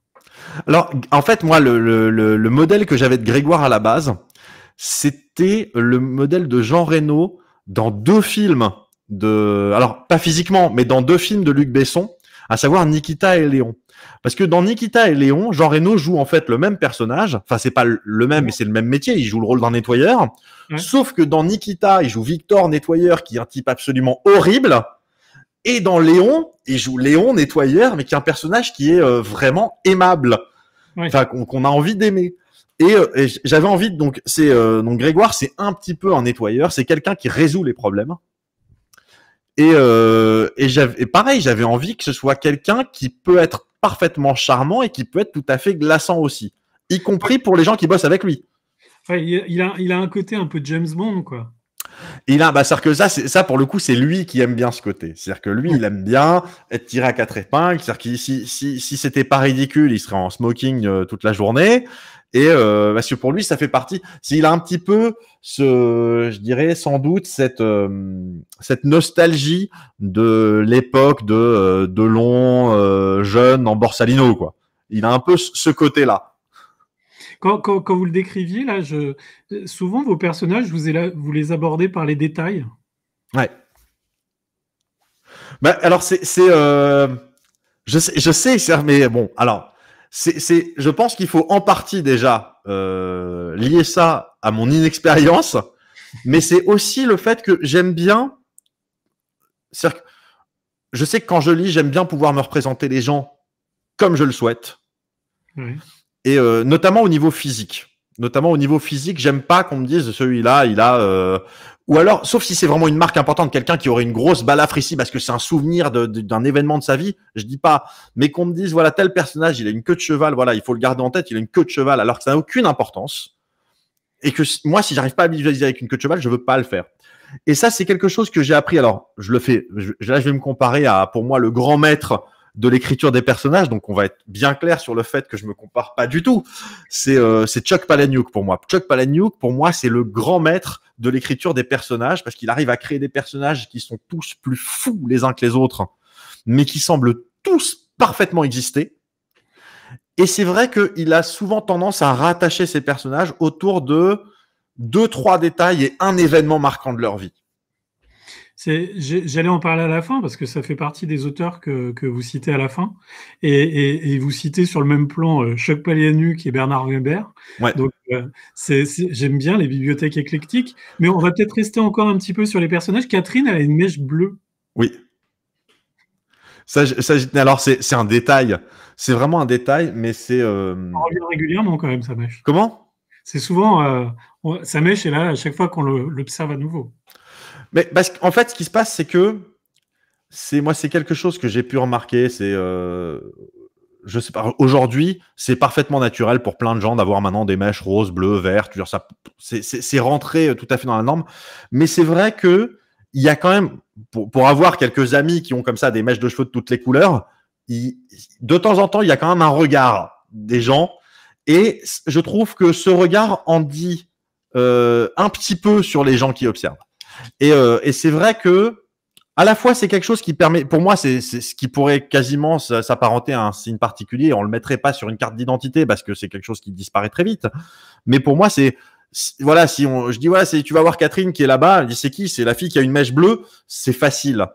Alors en fait, moi le modèle que j'avais de Grégoire à la base, c'était le modèle de Jean Reno dans 2 films alors pas physiquement, mais dans 2 films de Luc Besson, à savoir Nikita et Léon. Parce que dans Nikita et Léon, Jean Reno joue en fait le même personnage. Enfin, c'est pas le même, mais c'est le même métier. Il joue le rôle d'un nettoyeur. Ouais. Sauf que dans Nikita, il joue Victor nettoyeur, qui est un type absolument horrible. Et dans Léon, il joue Léon nettoyeur, mais qui est un personnage qui est vraiment aimable. Ouais. Enfin, qu'on a envie d'aimer. Et j'avais envie de, donc Grégoire, c'est un petit peu un nettoyeur. C'est quelqu'un qui résout les problèmes. Et pareil, j'avais envie que ce soit quelqu'un qui peut être parfaitement charmant et qui peut être tout à fait glaçant aussi, y compris pour les gens qui bossent avec lui. Ouais, il a un côté un peu James Bond, quoi. C'est-à-dire que ça pour le coup, c'est lui qui aime bien ce côté. C'est-à-dire que lui, il aime bien être tiré à 4 épingles. C'est-à-dire que si c'était pas ridicule, il serait en smoking toute la journée. Et parce que pour lui, ça fait partie. S'il a un petit peu je dirais sans doute cette nostalgie de l'époque de Delon jeune en Borsalino, quoi. Il a un peu ce côté-là. Quand vous le décriviez, là, souvent vos personnages, vous les abordez par les détails. Ouais. Bah, alors je sais, mais bon, alors je pense qu'il faut en partie déjà lier ça à mon inexpérience, mais c'est aussi le fait que j'aime bien. C'est-à-dire que je sais que quand je lis, j'aime bien pouvoir me représenter les gens comme je le souhaite, Ouais. et notamment au niveau physique. J'aime pas qu'on me dise celui-là, il a ou alors, sauf si c'est vraiment une marque importante, quelqu'un qui aurait une grosse balafre ici parce que c'est un souvenir d'un événement de sa vie, je dis pas. Mais qu'on me dise, voilà, tel personnage, il a une queue de cheval, voilà, il faut le garder en tête, il a une queue de cheval, alors que ça n'a aucune importance. Et que moi, si j'arrive pas à me visualiser avec une queue de cheval, je veux pas le faire. Et ça, c'est quelque chose que j'ai appris. Alors, je le fais. Là, je vais me comparer à, pour moi, le grand maître de l'écriture des personnages. Donc, on va être bien clair sur le fait que je me compare pas du tout. C'est Chuck Palahniuk pour moi. Chuck Palahniuk, pour moi, c'est le grand maître de l'écriture des personnages parce qu'il arrive à créer des personnages qui sont tous plus fous les uns que les autres, mais qui semblent tous parfaitement exister. Et c'est vrai qu'il a souvent tendance à rattacher ses personnages autour de 2-3 détails et un événement marquant de leur vie. J'allais en parler à la fin parce que ça fait partie des auteurs que vous citez à la fin. Et vous citez sur le même plan Chuck Palahniuk et Bernard Werber. Ouais. Donc, j'aime bien les bibliothèques éclectiques. Mais on va peut-être rester encore un petit peu sur les personnages. Catherine, elle a une mèche bleue. Oui. Alors, c'est un détail. C'est vraiment un détail, mais c'est. On revient régulièrement quand même, sa mèche. Comment ? C'est souvent. Sa mèche est là à chaque fois qu'on l'observe à nouveau. Mais parce qu'en fait, ce qui se passe, c'est que c'est quelque chose que j'ai pu remarquer. Je sais pas. Aujourd'hui, c'est parfaitement naturel pour plein de gens d'avoir maintenant des mèches roses, bleues, vertes. Ça, c'est rentré tout à fait dans la norme. Mais c'est vrai que il y a quand même, pour avoir quelques amis qui ont comme ça des mèches de cheveux de toutes les couleurs, de temps en temps, il y a quand même un regard des gens. Et je trouve que ce regard en dit un petit peu sur les gens qui observent. Et c'est vrai que à la fois, c'est quelque chose qui permet, pour moi, c'est ce qui pourrait quasiment s'apparenter à un signe particulier. On le mettrait pas sur une carte d'identité parce que c'est quelque chose qui disparaît très vite. Mais pour moi, voilà, je dis voilà, tu vas voir Catherine qui est là-bas. Elle dit c'est qui ? C'est la fille qui a une mèche bleue. C'est facile.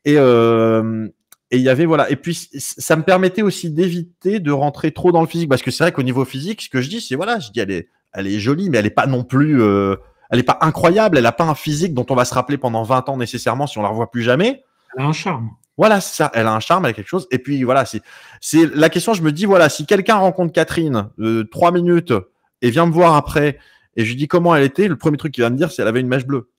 Et il y avait voilà. Et puis ça me permettait aussi d'éviter de rentrer trop dans le physique parce que c'est vrai qu'au niveau physique, ce que je dis, c'est voilà, je dis elle est jolie, mais elle est pas non plus. Elle n'est pas incroyable, elle n'a pas un physique dont on va se rappeler pendant 20 ans nécessairement si on la revoit plus jamais. Elle a un charme. Voilà, c'est ça. Elle a un charme, elle a quelque chose. Et puis voilà, c'est la question. Je me dis voilà, si quelqu'un rencontre Catherine 3 minutes et vient me voir après et je lui dis comment elle était, le premier truc qu'il va me dire, c'est elle avait une mèche bleue.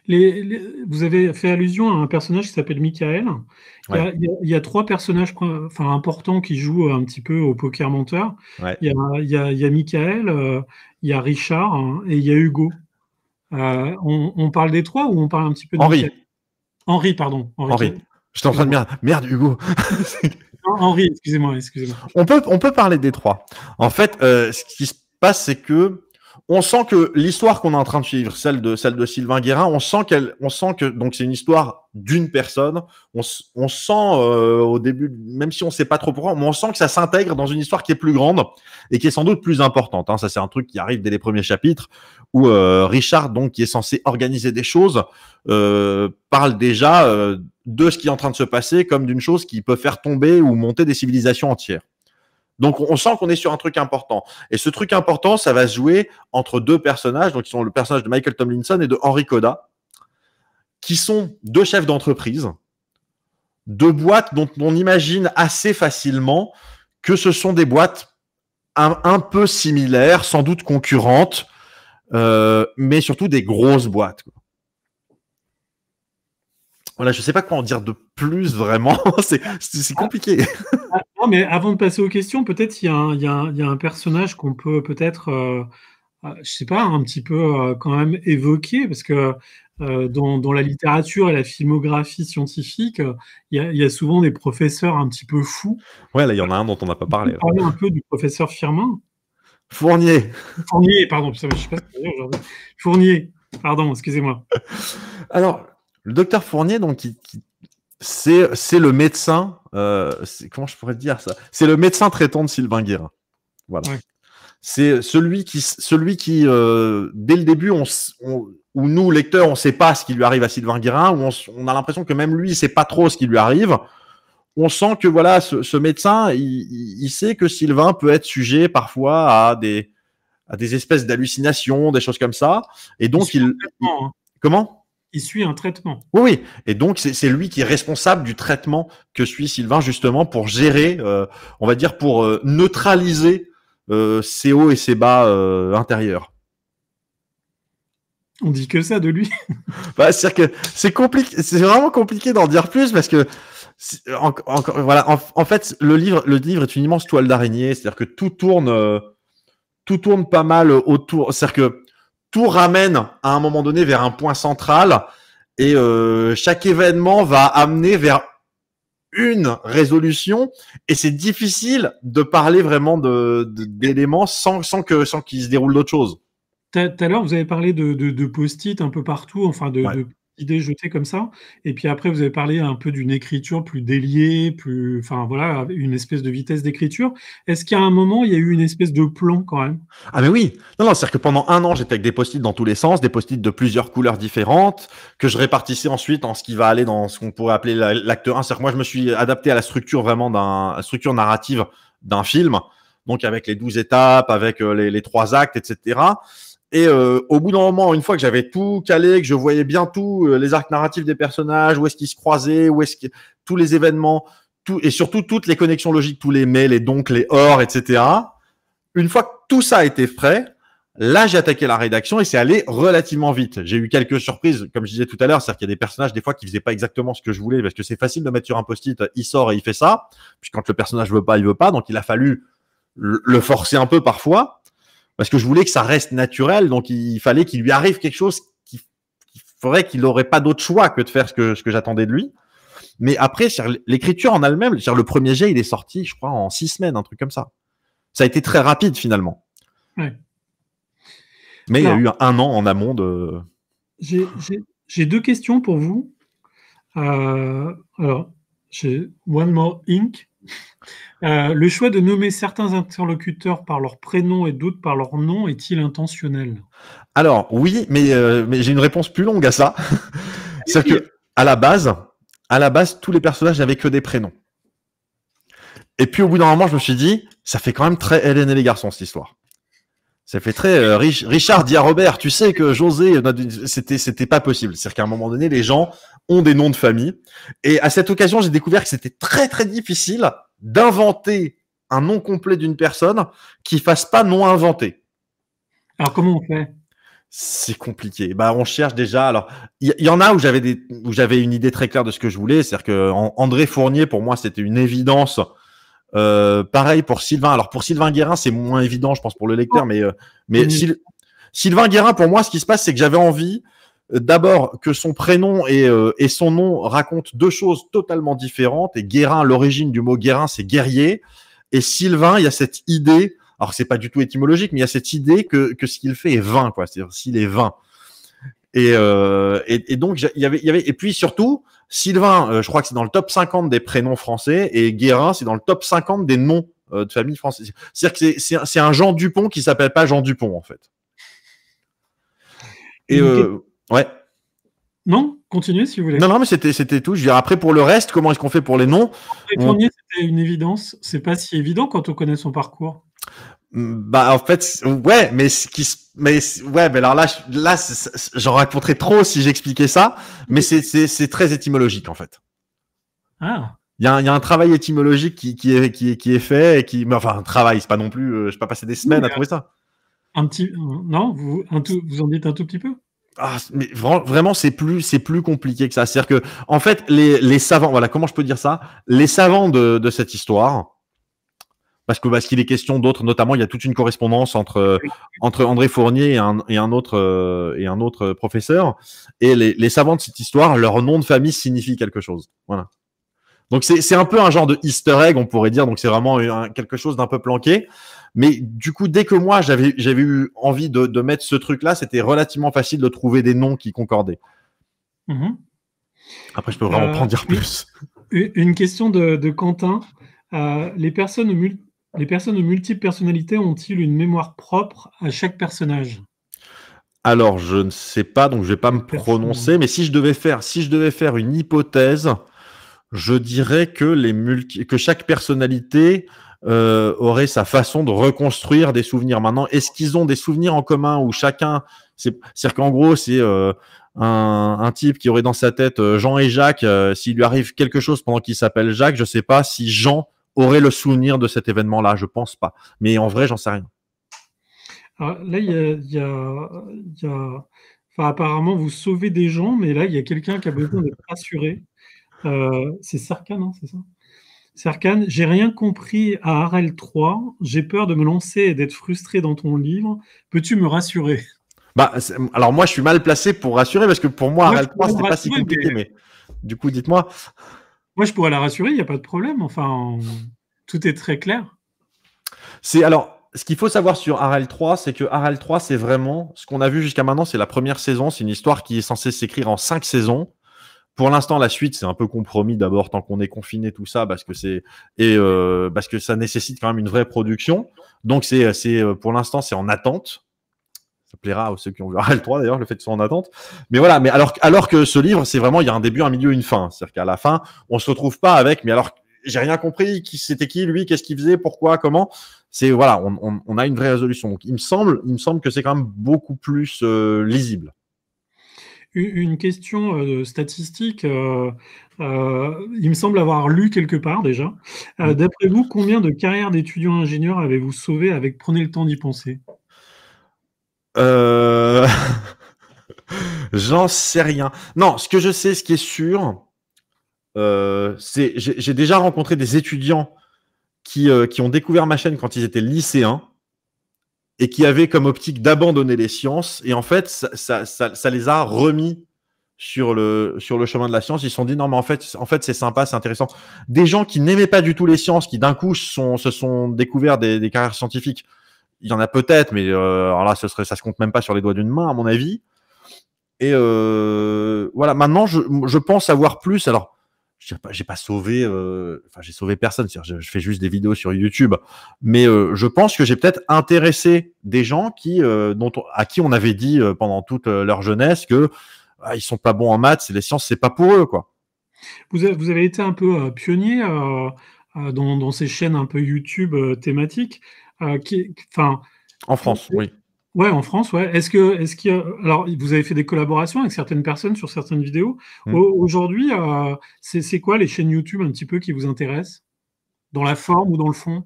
Vous avez fait allusion à un personnage qui s'appelle Michael. Ouais, Il y a trois personnages importants qui jouent un petit peu au poker menteur. ouais. Il y a Michael, il y a Richard, hein, et il y a Hugo. On parle des trois ou on parle un petit peu de Michael? Henri, Henri, pardon. Henri. J'étais en train de merde, Hugo. Henri, excusez-moi, excusez-moi. On peut parler des trois. En fait, ce qui se passe, c'est que on sent que l'histoire qu'on est en train de suivre, celle de Sylvain Guérin, on sent que donc c'est une histoire d'une personne. On sent au début, même si on sait pas trop pourquoi, mais on sent que ça s'intègre dans une histoire qui est plus grande et qui est sans doute plus importante. Hein. Ça, c'est un truc qui arrive dès les premiers chapitres où Richard, donc, qui est censé organiser des choses, parle déjà de ce qui est en train de se passer comme d'une chose qui peut faire tomber ou monter des civilisations entières. Donc, on sent qu'on est sur un truc important. Et ce truc important, ça va se jouer entre deux personnages, donc qui sont le personnage de Michael Tomlinson et de Henry Coda, qui sont deux chefs d'entreprise, deux boîtes dont on imagine assez facilement que ce sont des boîtes un peu similaires, sans doute concurrentes, mais surtout des grosses boîtes. Voilà, je sais pas quoi en dire de plus vraiment. C'est compliqué. Non, mais avant de passer aux questions, peut-être il y a un personnage qu'on peut peut-être, je sais pas, un petit peu quand même évoquer, parce que dans la littérature et la filmographie scientifique, il y a souvent des professeurs un petit peu fous. Ouais, là, il y en a un dont on n'a pas parlé. On peut parler un peu du professeur Firmin. Fournier. Fournier, pardon, je sais pas ce que je veux dire aujourd'hui. Fournier, pardon, excusez-moi. Alors, le docteur Fournier, donc, c'est le médecin. Comment je pourrais dire ça? C'est le médecin traitant de Sylvain Guérin. Voilà. Ouais. C'est celui qui dès le début, où nous, lecteurs, on ne sait pas ce qui lui arrive à Sylvain Guérin, où on a l'impression que même lui, il ne sait pas trop ce qui lui arrive. On sent que voilà, ce médecin, il sait que Sylvain peut être sujet parfois à des espèces d'hallucinations, des choses comme ça. Et donc, comment? Il suit un traitement. Oui, oui. Et donc, c'est lui qui est responsable du traitement que suit Sylvain, justement, pour gérer, on va dire, pour neutraliser ses hauts et ses bas intérieurs. On dit que ça de lui. Bah, c'est-à-dire que c'est compliqué, c'est vraiment compliqué d'en dire plus parce que voilà, en fait, le livre est une immense toile d'araignée, c'est-à-dire que tout tourne pas mal autour, c'est-à-dire que tout ramène à un moment donné vers un point central et chaque événement va amener vers une résolution et c'est difficile de parler vraiment d'éléments sans qu'il se déroule d'autres choses. Tout à l'heure, vous avez parlé de post-it un peu partout, enfin Ouais. de idées jetées comme ça. Et puis après, vous avez parlé un peu d'une écriture plus déliée, enfin voilà, une espèce de vitesse d'écriture. Est-ce qu'à un moment, il y a eu une espèce de plan quand même? Ah mais oui, non, c'est-à-dire que pendant un an, j'étais avec des post-it dans tous les sens, des post-it de plusieurs couleurs différentes, que je répartissais ensuite en ce qui va aller dans ce qu'on pourrait appeler l'acte 1. C'est-à-dire que moi, je me suis adapté à la structure vraiment la structure narrative d'un film, donc avec les 12 étapes, avec les 3 actes, etc. Et au bout d'un moment, une fois que j'avais tout calé, que je voyais bien tous les arcs narratifs des personnages, où est-ce qu'ils se croisaient, tous les événements, et surtout toutes les connexions logiques, tous les mais, les donc, les or, etc. Une fois que tout ça a été prêt, là, j'ai attaqué la rédaction et c'est allé relativement vite. J'ai eu quelques surprises, comme je disais tout à l'heure, c'est-à-dire qu'il y a des personnages, des fois, qui faisaient pas exactement ce que je voulais, parce que c'est facile de mettre sur un post-it, il sort et il fait ça. Puis quand le personnage veut pas, il veut pas. Donc, il a fallu le forcer un peu parfois, parce que je voulais que ça reste naturel. Donc, il fallait qu'il lui arrive quelque chose qui ferait qu'il n'aurait pas d'autre choix que de faire ce que j'attendais de lui. Mais après, l'écriture en elle-même, le premier jet, il est sorti, je crois, en 6 semaines, un truc comme ça. Ça a été très rapide finalement. Ouais. Mais alors, il y a eu un an en amont de. J'ai 2 questions pour vous. Alors, j'ai One More Ink. Le choix de nommer certains interlocuteurs par leur prénom et d'autres par leur nom est-il intentionnel? Alors oui, mais j'ai une réponse plus longue à ça. C'est-à-dire que à la base, tous les personnages n'avaient que des prénoms. Et puis au bout d'un moment, je me suis dit, ça fait quand même très Hélène et les garçons cette histoire. Ça fait très Richard dit à Robert, tu sais que José, c'était pas possible. C'est-à-dire qu'à un moment donné, les gens ont des noms de famille. Et à cette occasion, j'ai découvert que c'était très très difficile d'inventer un nom complet d'une personne qui fasse pas nom inventé. Alors comment on fait? C'est compliqué. Bah, on cherche déjà. Alors, il y en a où j'avais une idée très claire de ce que je voulais. C'est-à-dire que André Fournier, pour moi, c'était une évidence. Pareil pour Sylvain. Alors, pour Sylvain Guérin, c'est moins évident, je pense, pour le lecteur. Mais Sylvain Guérin, pour moi, ce qui se passe, c'est que j'avais envie d'abord que son prénom et son nom racontent deux choses totalement différentes. Et Guérin, l'origine du mot Guérin, c'est guerrier. Et Sylvain, il y a cette idée. Alors, c'est pas du tout étymologique, mais il y a cette idée que ce qu'il fait est vain, quoi. C'est-à-dire, s'il est vain. Et donc, il y avait, et puis surtout, Sylvain, je crois que c'est dans le top 50 des prénoms français, et Guérin, c'est dans le top 50 des noms de famille française. C'est-à-dire que c'est un Jean Dupont qui s'appelle pas Jean Dupont, en fait. Et ouais. Non, continuez si vous voulez. Non, mais c'était tout. Je veux dire, après, pour le reste, comment est-ce qu'on fait pour les noms? Fournier, c'était une évidence. C'est pas si évident quand on connaît son parcours. Bah, en fait, ouais, mais alors là, j'en raconterais trop si j'expliquais ça, mais c'est très étymologique, en fait. Ah. Il y a un travail étymologique qui est fait et mais enfin, un travail, c'est pas non plus, je vais pas passer des semaines à trouver ça. Non, vous en dites un tout petit peu? Ah, mais vraiment, c'est plus compliqué que ça. C'est-à-dire que, en fait, les savants, voilà, comment je peux dire ça? Les savants de cette histoire, parce qu'il est question d'autres, notamment, il y a toute une correspondance entre André Fournier et un autre professeur. Et les savants de cette histoire, leur nom de famille signifie quelque chose. Voilà. Donc, c'est un peu un genre de easter egg, on pourrait dire. Donc, c'est vraiment quelque chose d'un peu planqué. Mais du coup, dès que moi, j'avais eu envie de mettre ce truc-là, c'était relativement facile de trouver des noms qui concordaient. Mmh. Après, je peux vraiment pas en dire plus. Une question de Quentin. Les personnes aux multiples personnalités ont-ils une mémoire propre à chaque personnage? Alors, je ne sais pas, donc je vais pas me prononcer. Mais si je devais faire une hypothèse, je dirais que chaque personnalité aurait sa façon de reconstruire des souvenirs. Maintenant, est-ce qu'ils ont des souvenirs en commun où chacun, c'est-à-dire qu'en gros, c'est un type qui aurait dans sa tête Jean et Jacques, s'il lui arrive quelque chose pendant qu'il s'appelle Jacques, je sais pas si Jean aurait le souvenir de cet événement-là, je pense pas. Mais en vrai, j'en sais rien. Alors, là, il y a enfin, apparemment, vous sauvez des gens, mais là, il y a quelqu'un qui a besoin d'être rassuré. C'est Serkan, hein, c'est ça? Serkan, j'ai rien compris à Harel 3. J'ai peur de me lancer et d'être frustré dans ton livre. Peux-tu me rassurer? Bah, alors moi, je suis mal placé pour rassurer parce que pour moi, Harel 3, c'était pas si compliqué, mais du coup, dites-moi. Moi, je pourrais la rassurer, il n'y a pas de problème. Enfin, tout est très clair. Alors, ce qu'il faut savoir sur Harel 3, c'est que Harel 3, c'est vraiment ce qu'on a vu jusqu'à maintenant, c'est la première saison. C'est une histoire qui est censée s'écrire en 5 saisons. Pour l'instant, la suite, c'est un peu compromis d'abord tant qu'on est confiné, tout ça, parce que parce que ça nécessite quand même une vraie production. Donc, pour l'instant, c'est en attente. Ça plaira à ceux qui ont vu Harel 3 d'ailleurs, le fait que ce soit en attente. Mais voilà, mais alors que ce livre, c'est vraiment, il y a un début, un milieu, une fin. C'est-à-dire qu'à la fin, on se retrouve pas avec, mais alors, j'ai rien compris, c'était qui, lui, qu'est-ce qu'il faisait, pourquoi, comment. Voilà, on a une vraie résolution. Donc, il me semble que c'est quand même beaucoup plus lisible. Une question statistique. Il me semble avoir lu quelque part déjà. D'après vous, combien de carrières d'étudiants ingénieurs avez-vous sauvé avec Prenez le temps d'y penser? J'en sais rien. Non, ce que je sais, ce qui est sûr, j'ai déjà rencontré des étudiants qui ont découvert ma chaîne quand ils étaient lycéens et qui avaient comme optique d'abandonner les sciences. Et en fait, ça les a remis sur le chemin de la science. Ils se sont dit non, mais en fait c'est sympa, c'est intéressant. Des gens qui n'aimaient pas du tout les sciences, qui d'un coup se sont découverts des carrières scientifiques. Il y en a peut-être, mais alors là, ça se compte même pas sur les doigts d'une main, à mon avis. Et voilà, maintenant, je pense avoir plus. Alors, j'ai pas sauvé, enfin, j'ai sauvé personne. Je fais juste des vidéos sur YouTube, mais je pense que j'ai peut-être intéressé des gens à qui on avait dit pendant toute leur jeunesse que ils sont pas bons en maths, les sciences, c'est pas pour eux, quoi. Vous avez été un peu pionnier dans ces chaînes un peu YouTube thématiques. En France, oui. Ouais, en France, ouais. Alors, vous avez fait des collaborations avec certaines personnes sur certaines vidéos. Aujourd'hui, c'est quoi les chaînes YouTube un petit peu qui vous intéressent? Dans la forme ou dans le fond?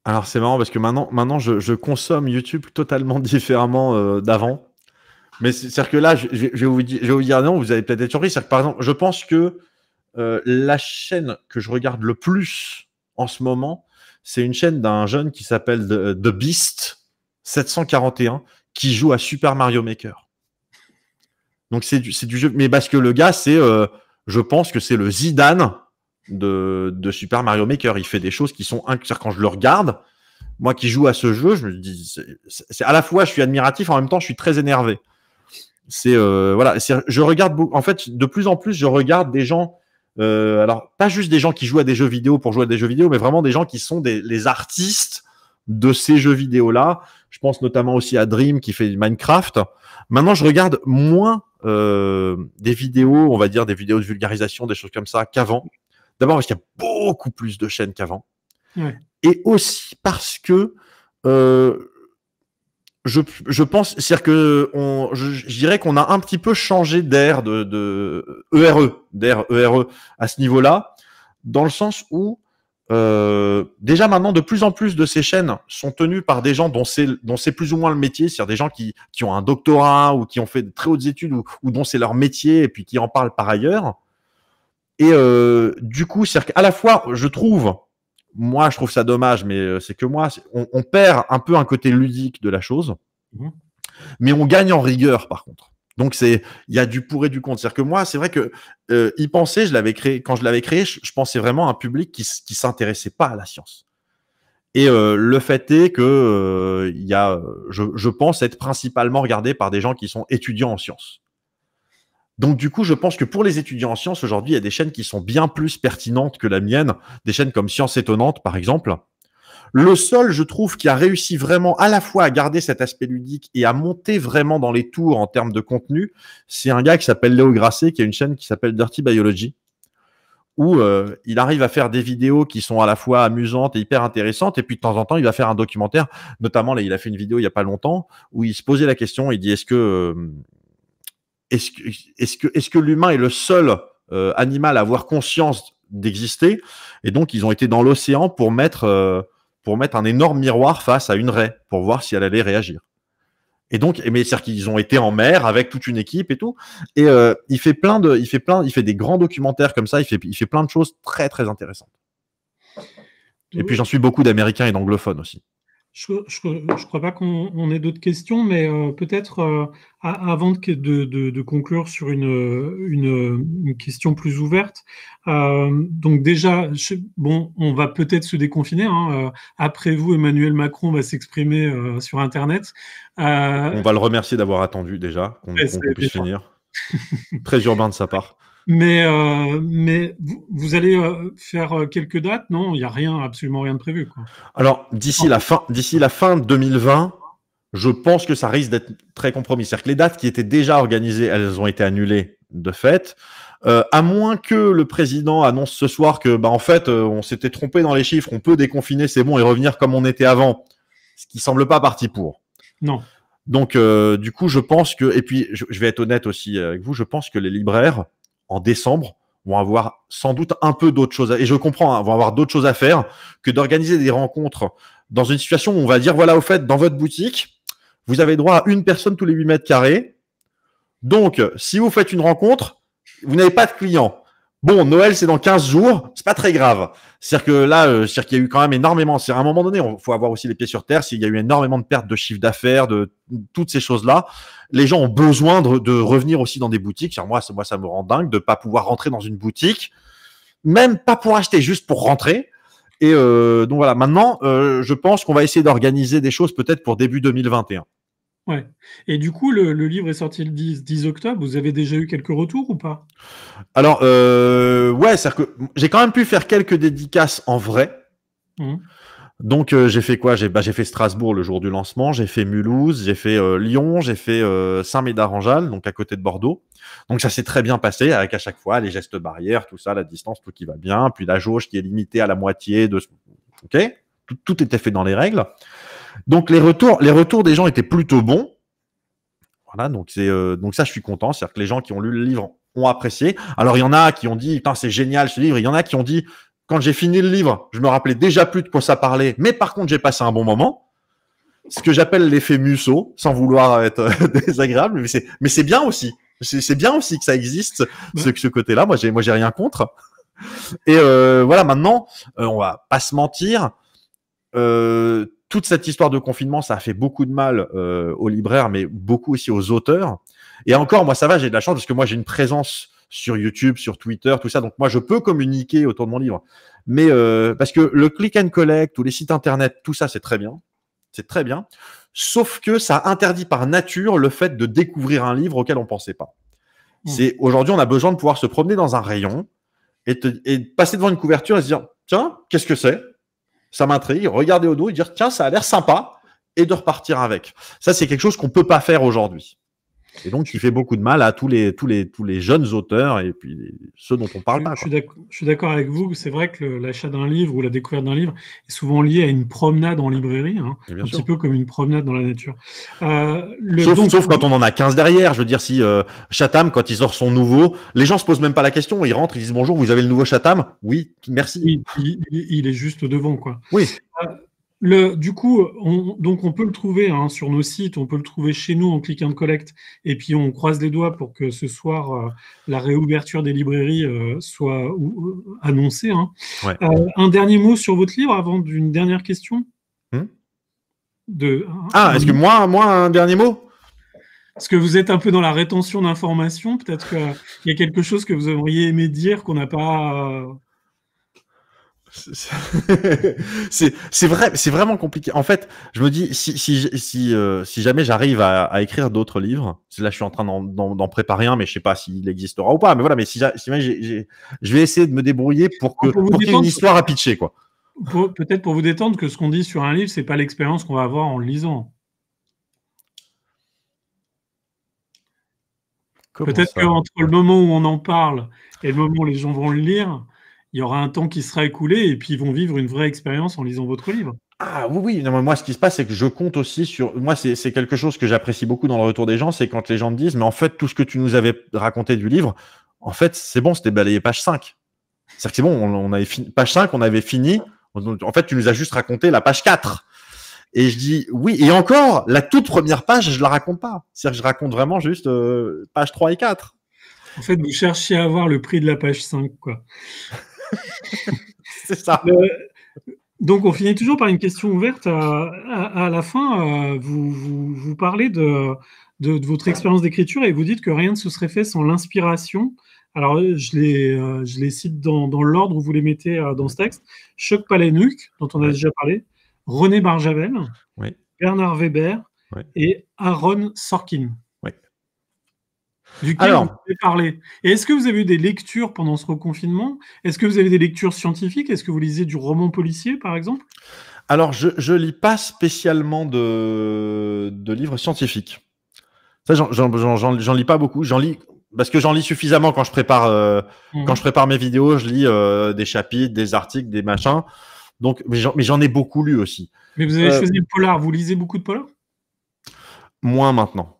Alors, c'est marrant parce que maintenant je consomme YouTube totalement différemment d'avant. Mais c'est-à-dire que là, je vais vous dire non, vous allez peut-être être surpris. C'est-à-dire que, par exemple, je pense que la chaîne que je regarde le plus en ce moment, c'est une chaîne d'un jeune qui s'appelle The Beast 741 qui joue à Super Mario Maker. Donc c'est du jeu, mais parce que le gars, je pense que c'est le Zidane de Super Mario Maker. Il fait des choses qui sont quand je le regarde, moi qui joue à ce jeu, je me dis, c'est à la fois je suis admiratif, en même temps je suis très énervé. Voilà, je regarde en fait de plus en plus, je regarde des gens. Alors pas juste des gens qui jouent à des jeux vidéo pour jouer à des jeux vidéo, mais vraiment des gens qui sont les artistes de ces jeux vidéo là. Je pense notamment aussi à Dream qui fait Minecraft. Maintenant, je regarde moins des vidéos, on va dire des vidéos de vulgarisation, des choses comme ça qu'avant. D'abord parce qu'il y a beaucoup plus de chaînes qu'avant, et aussi parce que je pense, c'est-à-dire que je dirais qu'on a un petit peu changé d'ère de ERE à ce niveau-là, dans le sens où déjà maintenant de plus en plus de ces chaînes sont tenues par des gens dont c'est plus ou moins le métier, c'est-à-dire des gens qui ont un doctorat ou qui ont fait de très hautes études ou dont c'est leur métier et puis qui en parlent par ailleurs. Et du coup, c'est-à-dire qu'à la fois, je trouve ça dommage, mais c'est que moi, on perd un peu un côté ludique de la chose, mais on gagne en rigueur par contre. Donc il y a du pour et du contre. C'est-à-dire que moi, c'est vrai que y penser, quand je l'avais créé, je pensais vraiment à un public qui s'intéressait pas à la science. Et le fait est que je pense être principalement regardé par des gens qui sont étudiants en sciences. Donc du coup, je pense que pour les étudiants en sciences, aujourd'hui, il y a des chaînes qui sont bien plus pertinentes que la mienne, des chaînes comme Science Étonnante, par exemple. Le seul, je trouve, qui a réussi vraiment à la fois à garder cet aspect ludique et à monter vraiment dans les tours en termes de contenu, c'est un gars qui s'appelle Léo Grasset, qui a une chaîne qui s'appelle Dirty Biology, où il arrive à faire des vidéos qui sont à la fois amusantes et hyper intéressantes, et puis de temps en temps, il va faire un documentaire. Notamment, là, il a fait une vidéo il y a pas longtemps, où il se posait la question, il dit est-ce que l'humain est le seul animal à avoir conscience d'exister? Et donc, ils ont été dans l'océan pour mettre un énorme miroir face à une raie, pour voir si elle allait réagir. Et donc, mais c'est-à-dire qu'ils ont été en mer avec toute une équipe et tout. Et il fait des grands documentaires comme ça. Il fait plein de choses très très intéressantes. Et puis j'en suis beaucoup d'Américains et d'anglophones aussi. Je crois pas qu'on ait d'autres questions, mais peut-être avant de conclure sur une question plus ouverte. Donc déjà, on va peut-être se déconfiner. Après vous, Emmanuel Macron va s'exprimer sur Internet. On va le remercier d'avoir attendu déjà, qu'on puisse finir. Très urbain de sa part. Mais vous allez faire quelques dates, non? Il n'y a absolument rien de prévu, quoi. Alors, d'ici la fin de 2020, je pense que ça risque d'être très compromis. C'est-à-dire que les dates qui étaient déjà organisées, elles ont été annulées de fait. À moins que le président annonce ce soir que, en fait, on s'était trompé dans les chiffres, on peut déconfiner, c'est bon, et revenir comme on était avant. Ce qui semble pas parti pour. Non. Donc, du coup, je pense que, et puis, je vais être honnête aussi avec vous, je pense que les libraires, en décembre, vont avoir sans doute un peu d'autres choses et je comprends, vont avoir d'autres choses à faire que d'organiser des rencontres dans une situation où on va dire, voilà, au fait, dans votre boutique, vous avez droit à une personne tous les 8 mètres carrés. Donc, si vous faites une rencontre, vous n'avez pas de clients. Bon, Noël, c'est dans 15 jours, c'est pas très grave. C'est-à-dire que là, c'est-à-dire qu'il y a eu quand même énormément, c'est à un moment donné, il faut avoir aussi les pieds sur terre, s'il y a eu énormément de pertes de chiffre d'affaires, de toutes ces choses-là. Les gens ont besoin de revenir aussi dans des boutiques. Moi, ça me rend dingue de pas pouvoir rentrer dans une boutique, même pas pour acheter, juste pour rentrer. Et donc voilà, maintenant, je pense qu'on va essayer d'organiser des choses peut-être pour début 2021. Ouais. Et du coup, le livre est sorti le 10 octobre. Vous avez déjà eu quelques retours ou pas? Alors, ouais, c'est-à-dire que j'ai quand même pu faire quelques dédicaces en vrai. Donc, j'ai fait quoi? J'ai fait Strasbourg le jour du lancement, j'ai fait Mulhouse, j'ai fait Lyon, j'ai fait Saint-Médard-en-Jalles, donc à côté de Bordeaux. Donc, ça s'est très bien passé avec à chaque fois les gestes barrières, tout ça, la distance, tout qui va bien. Puis la jauge qui est limitée à la moitié de... OK? Tout était fait dans les règles. Donc les retours des gens étaient plutôt bons. Voilà, donc ça je suis content, c'est-à-dire que les gens qui ont lu le livre ont apprécié. Alors il y en a qui ont dit putain c'est génial ce livre, il y en a qui ont dit quand j'ai fini le livre, je me rappelais déjà plus de quoi ça parlait, mais par contre j'ai passé un bon moment. ce que j'appelle l'effet Musso, sans vouloir être désagréable, mais c'est bien aussi. C'est bien aussi que ça existe, ce côté-là. Moi, j'ai rien contre. Et voilà, maintenant, on va pas se mentir. Toute cette histoire de confinement, ça a fait beaucoup de mal aux libraires, mais beaucoup aussi aux auteurs. Et encore, moi, ça va, j'ai de la chance parce que moi, j'ai une présence sur YouTube, sur Twitter, tout ça. Donc, moi, je peux communiquer autour de mon livre. Mais parce que le click and collect ou les sites internet, tout ça, c'est très bien. C'est très bien. Sauf que ça interdit par nature le fait de découvrir un livre auquel on pensait pas. Aujourd'hui, on a besoin de pouvoir se promener dans un rayon et passer devant une couverture et se dire, tiens, qu'est-ce que c'est? Ça m'intrigue. Regarder au dos et dire, tiens, ça a l'air sympa, et de repartir avec. Ça, c'est quelque chose qu'on peut pas faire aujourd'hui. Et donc, qui fait beaucoup de mal à tous les jeunes auteurs et puis ceux dont on parle pas. Je suis d'accord avec vous. C'est vrai que l'achat d'un livre ou la découverte d'un livre est souvent lié à une promenade en librairie, hein, un petit peu comme une promenade dans la nature. Sauf quand on en a 15 derrière. Je veux dire, si Chatham, quand il sort son nouveau, les gens se posent même pas la question. Ils rentrent, ils disent bonjour, vous avez le nouveau Chatham? Oui, merci. Oui, il est juste devant, quoi. Oui. Du coup, on peut le trouver sur nos sites, on peut le trouver chez nous en click and collect, et puis on croise les doigts pour que ce soir, la réouverture des librairies soit annoncée. Hein. Ouais. Un dernier mot sur votre livre avant d'une dernière question est-ce que moi, un dernier mot? Parce que vous êtes un peu dans la rétention d'informations, peut-être qu'il y a quelque chose que vous auriez aimé dire qu'on n'a pas... C'est vrai, c'est vraiment compliqué. En fait, je me dis si jamais j'arrive à écrire d'autres livres, là je suis en train d'en préparer un, mais je sais pas s'il existera ou pas. Mais voilà, mais si jamais je vais essayer de me débrouiller pour qu'il y ait une histoire à pitcher, quoi. Peut-être pour vous détendre que ce qu'on dit sur un livre, c'est pas l'expérience qu'on va avoir en le lisant. Peut-être qu'entre le moment où on en parle et le moment où les gens vont le lire, il y aura un temps qui sera écoulé et puis ils vont vivre une vraie expérience en lisant votre livre. Ah oui. Non, mais moi, ce qui se passe, c'est que je compte aussi sur... Moi, c'est quelque chose que j'apprécie beaucoup dans le retour des gens, c'est quand les gens me disent, mais en fait, tout ce que tu nous avais raconté du livre, en fait, c'est bon, c'était balayé page 5. C'est-à-dire que c'est bon, on avait fini, page 5, on avait fini. En fait, tu nous as juste raconté la page 4. Et je dis, oui, et encore, la toute première page, je la raconte pas. C'est-à-dire que je raconte vraiment juste page 3 et 4. En fait, vous cherchiez à avoir le prix de la page 5, quoi. C'est ça. Donc, on finit toujours par une question ouverte. À la fin, vous parlez de votre expérience d'écriture et vous dites que rien ne se serait fait sans l'inspiration. Alors, je les cite dans l'ordre où vous les mettez dans ce texte. Chuck Palahniuk, dont on a déjà parlé, René Barjavel, Bernard Weber et Aaron Sorkin. Duquel vous avez parlé. Et est-ce que vous avez eu des lectures pendant ce reconfinement? Est-ce que vous avez des lectures scientifiques? Est-ce que vous lisez du roman policier, par exemple? Alors, je lis pas spécialement de livres scientifiques. Ça, j'en lis pas beaucoup. J'en lis parce que j'en lis suffisamment quand je prépare mes vidéos. Je lis des chapitres, des articles, des machins. Donc, mais j'en ai beaucoup lu aussi. Mais vous avez choisi le polar. Vous lisez beaucoup de polar? Moins maintenant.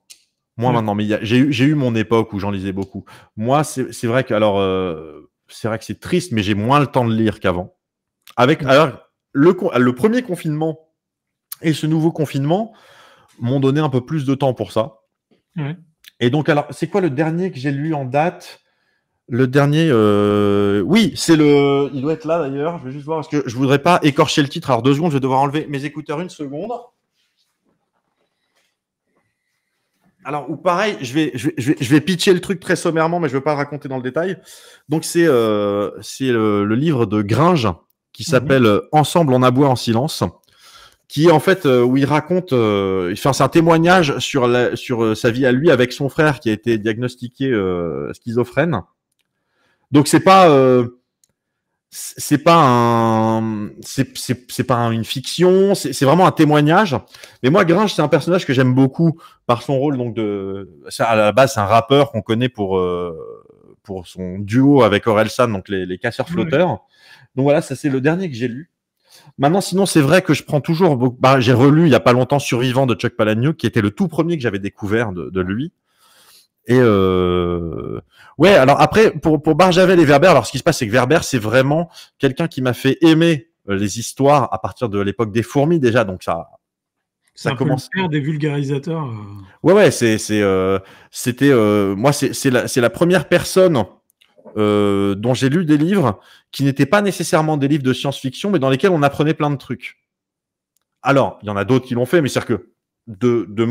Maintenant, mais j'ai eu mon époque où j'en lisais beaucoup. Moi, c'est vrai que c'est vrai que c'est triste, mais j'ai moins le temps de lire qu'avant. Alors le premier confinement et ce nouveau confinement m'ont donné un peu plus de temps pour ça. Ouais. Et donc, alors, c'est quoi le dernier que j'ai lu en date? Le dernier, oui, il doit être là d'ailleurs. Je vais juste voir parce que je voudrais pas écorcher le titre. Alors 2 secondes, je vais devoir enlever mes écouteurs 1 seconde. Alors, ou pareil, je vais pitcher le truc très sommairement, mais je ne veux pas le raconter dans le détail. Donc, c'est le livre de Gringe qui s'appelle Ensemble, on aboie en silence, qui en fait, où il raconte, c'est un témoignage sur sa vie à lui avec son frère qui a été diagnostiqué schizophrène. Donc, c'est pas une fiction, c'est vraiment un témoignage. Mais moi, Gringe, c'est un personnage que j'aime beaucoup par son rôle. Donc à la base, c'est un rappeur qu'on connaît pour son duo avec Orelsan, donc les casseurs flotteurs. Donc voilà, ça c'est le dernier que j'ai lu. Maintenant, sinon, c'est vrai que je prends toujours. J'ai relu il y a pas longtemps Survivant de Chuck Palahniuk, qui était le tout premier que j'avais découvert de lui. Et ouais, alors après pour Barjavel et Werber, alors ce qui se passe c'est que Werber c'est vraiment quelqu'un qui m'a fait aimer les histoires à partir de l'époque des fourmis déjà, donc ça C'est un peu le père des vulgarisateurs. Ouais, c'était moi, c'est la première personne dont j'ai lu des livres qui n'étaient pas nécessairement des livres de science-fiction, mais dans lesquels on apprenait plein de trucs. Alors, il y en a d'autres qui l'ont fait, mais c'est-à-dire que de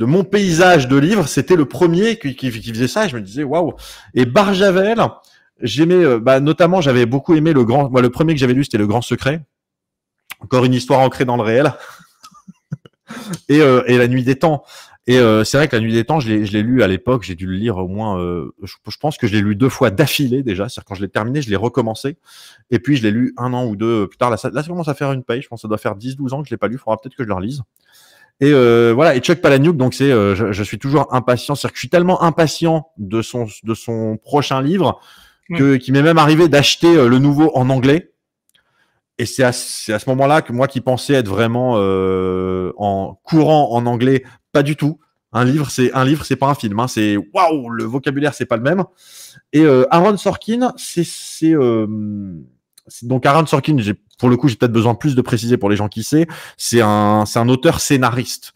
mon paysage de livres, c'était le premier qui faisait ça, et je me disais waouh. Et Barjavel, j'aimais, notamment, j'avais beaucoup aimé le premier que j'avais lu, c'était Le Grand Secret. Encore une histoire ancrée dans le réel. et La Nuit des Temps. Et c'est vrai que La Nuit des Temps, je l'ai lu à l'époque, j'ai dû le lire au moins, je pense que je l'ai lu 2 fois d'affilée déjà, c'est-à-dire quand je l'ai terminé, je l'ai recommencé, et puis je l'ai lu 1 an ou 2 plus tard, là ça commence à faire une paye, je pense que ça doit faire 10-12 ans que je l'ai pas lu, il faudra peut-être que je le relise. Et voilà, et Chuck Palahniuk, donc c'est, je suis toujours impatient, c'est-à-dire que je suis tellement impatient de son prochain livre, qu'il m'est même arrivé d'acheter le nouveau en anglais. Et c'est à ce moment-là que moi qui pensais être vraiment en courant en anglais, pas du tout. Un livre, c'est pas un film. Hein. C'est waouh, le vocabulaire c'est pas le même. Et Aaron Sorkin, donc Aaron Sorkin, pour le coup, j'ai peut-être besoin plus de préciser pour les gens qui savent. C'est un auteur scénariste.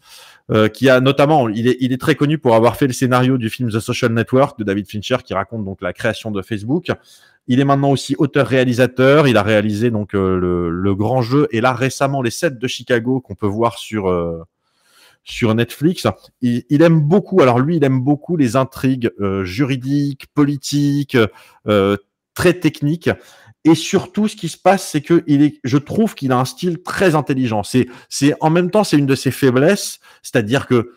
Qui a notamment, il est très connu pour avoir fait le scénario du film The Social Network de David Fincher, qui raconte donc la création de Facebook. Il est maintenant aussi auteur-réalisateur. Il a réalisé donc le Grand Jeu et là récemment les 7 de Chicago qu'on peut voir sur Netflix. Il aime beaucoup. Alors lui, il aime beaucoup les intrigues juridiques, politiques, très techniques. Et surtout, ce qui se passe, c'est que je trouve qu'il a un style très intelligent. En même temps, c'est une de ses faiblesses, c'est-à-dire que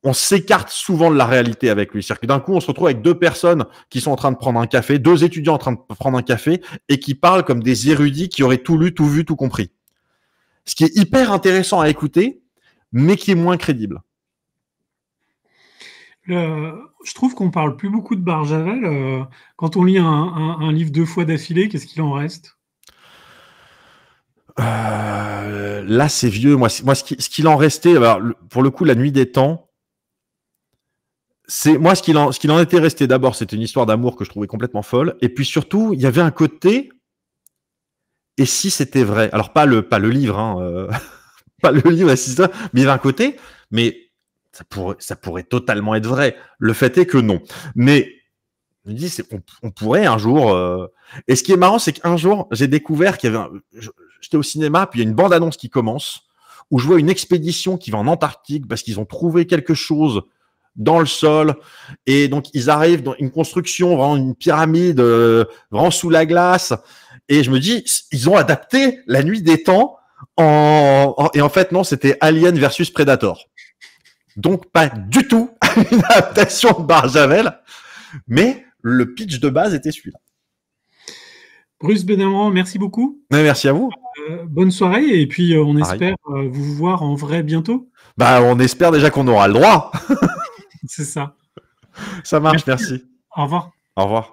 on s'écarte souvent de la réalité avec lui. C'est-à-dire que d'un coup, on se retrouve avec 2 personnes qui sont en train de prendre un café, 2 étudiants en train de prendre un café et qui parlent comme des érudits qui auraient tout lu, tout vu, tout compris. Ce qui est hyper intéressant à écouter, mais qui est moins crédible. Je trouve qu'on parle plus beaucoup de Barjavel. Quand on lit un livre 2 fois d'affilée, qu'est-ce qu'il en reste? Là, c'est vieux. Moi, ce qu'il en restait, alors, pour le coup, La Nuit des Temps, ce qu'il en était resté d'abord, c'était une histoire d'amour que je trouvais complètement folle. Et puis surtout, il y avait un côté, et si c'était vrai, alors pas le livre, hein, pas le livre, mais il y avait un côté, mais ça pourrait totalement être vrai. Le fait est que non. Mais je me dis, on pourrait un jour. Et ce qui est marrant, c'est qu'un jour, j'ai découvert qu'il y avait. J'étais au cinéma, puis il y a une bande-annonce qui commence, où je vois une expédition qui va en Antarctique parce qu'ils ont trouvé quelque chose dans le sol, et donc ils arrivent dans une construction, vraiment une pyramide, vraiment sous la glace, et je me dis, ils ont adapté La Nuit des Temps et en fait non, c'était Alien versus Predator. Donc pas du tout une adaptation de Barjavel, mais le pitch de base était celui-là. Bruce Benamran, merci beaucoup. Merci à vous. Bonne soirée, et puis on espère vous voir en vrai bientôt. On espère déjà qu'on aura le droit. C'est ça. Ça marche, merci. Au revoir. Au revoir.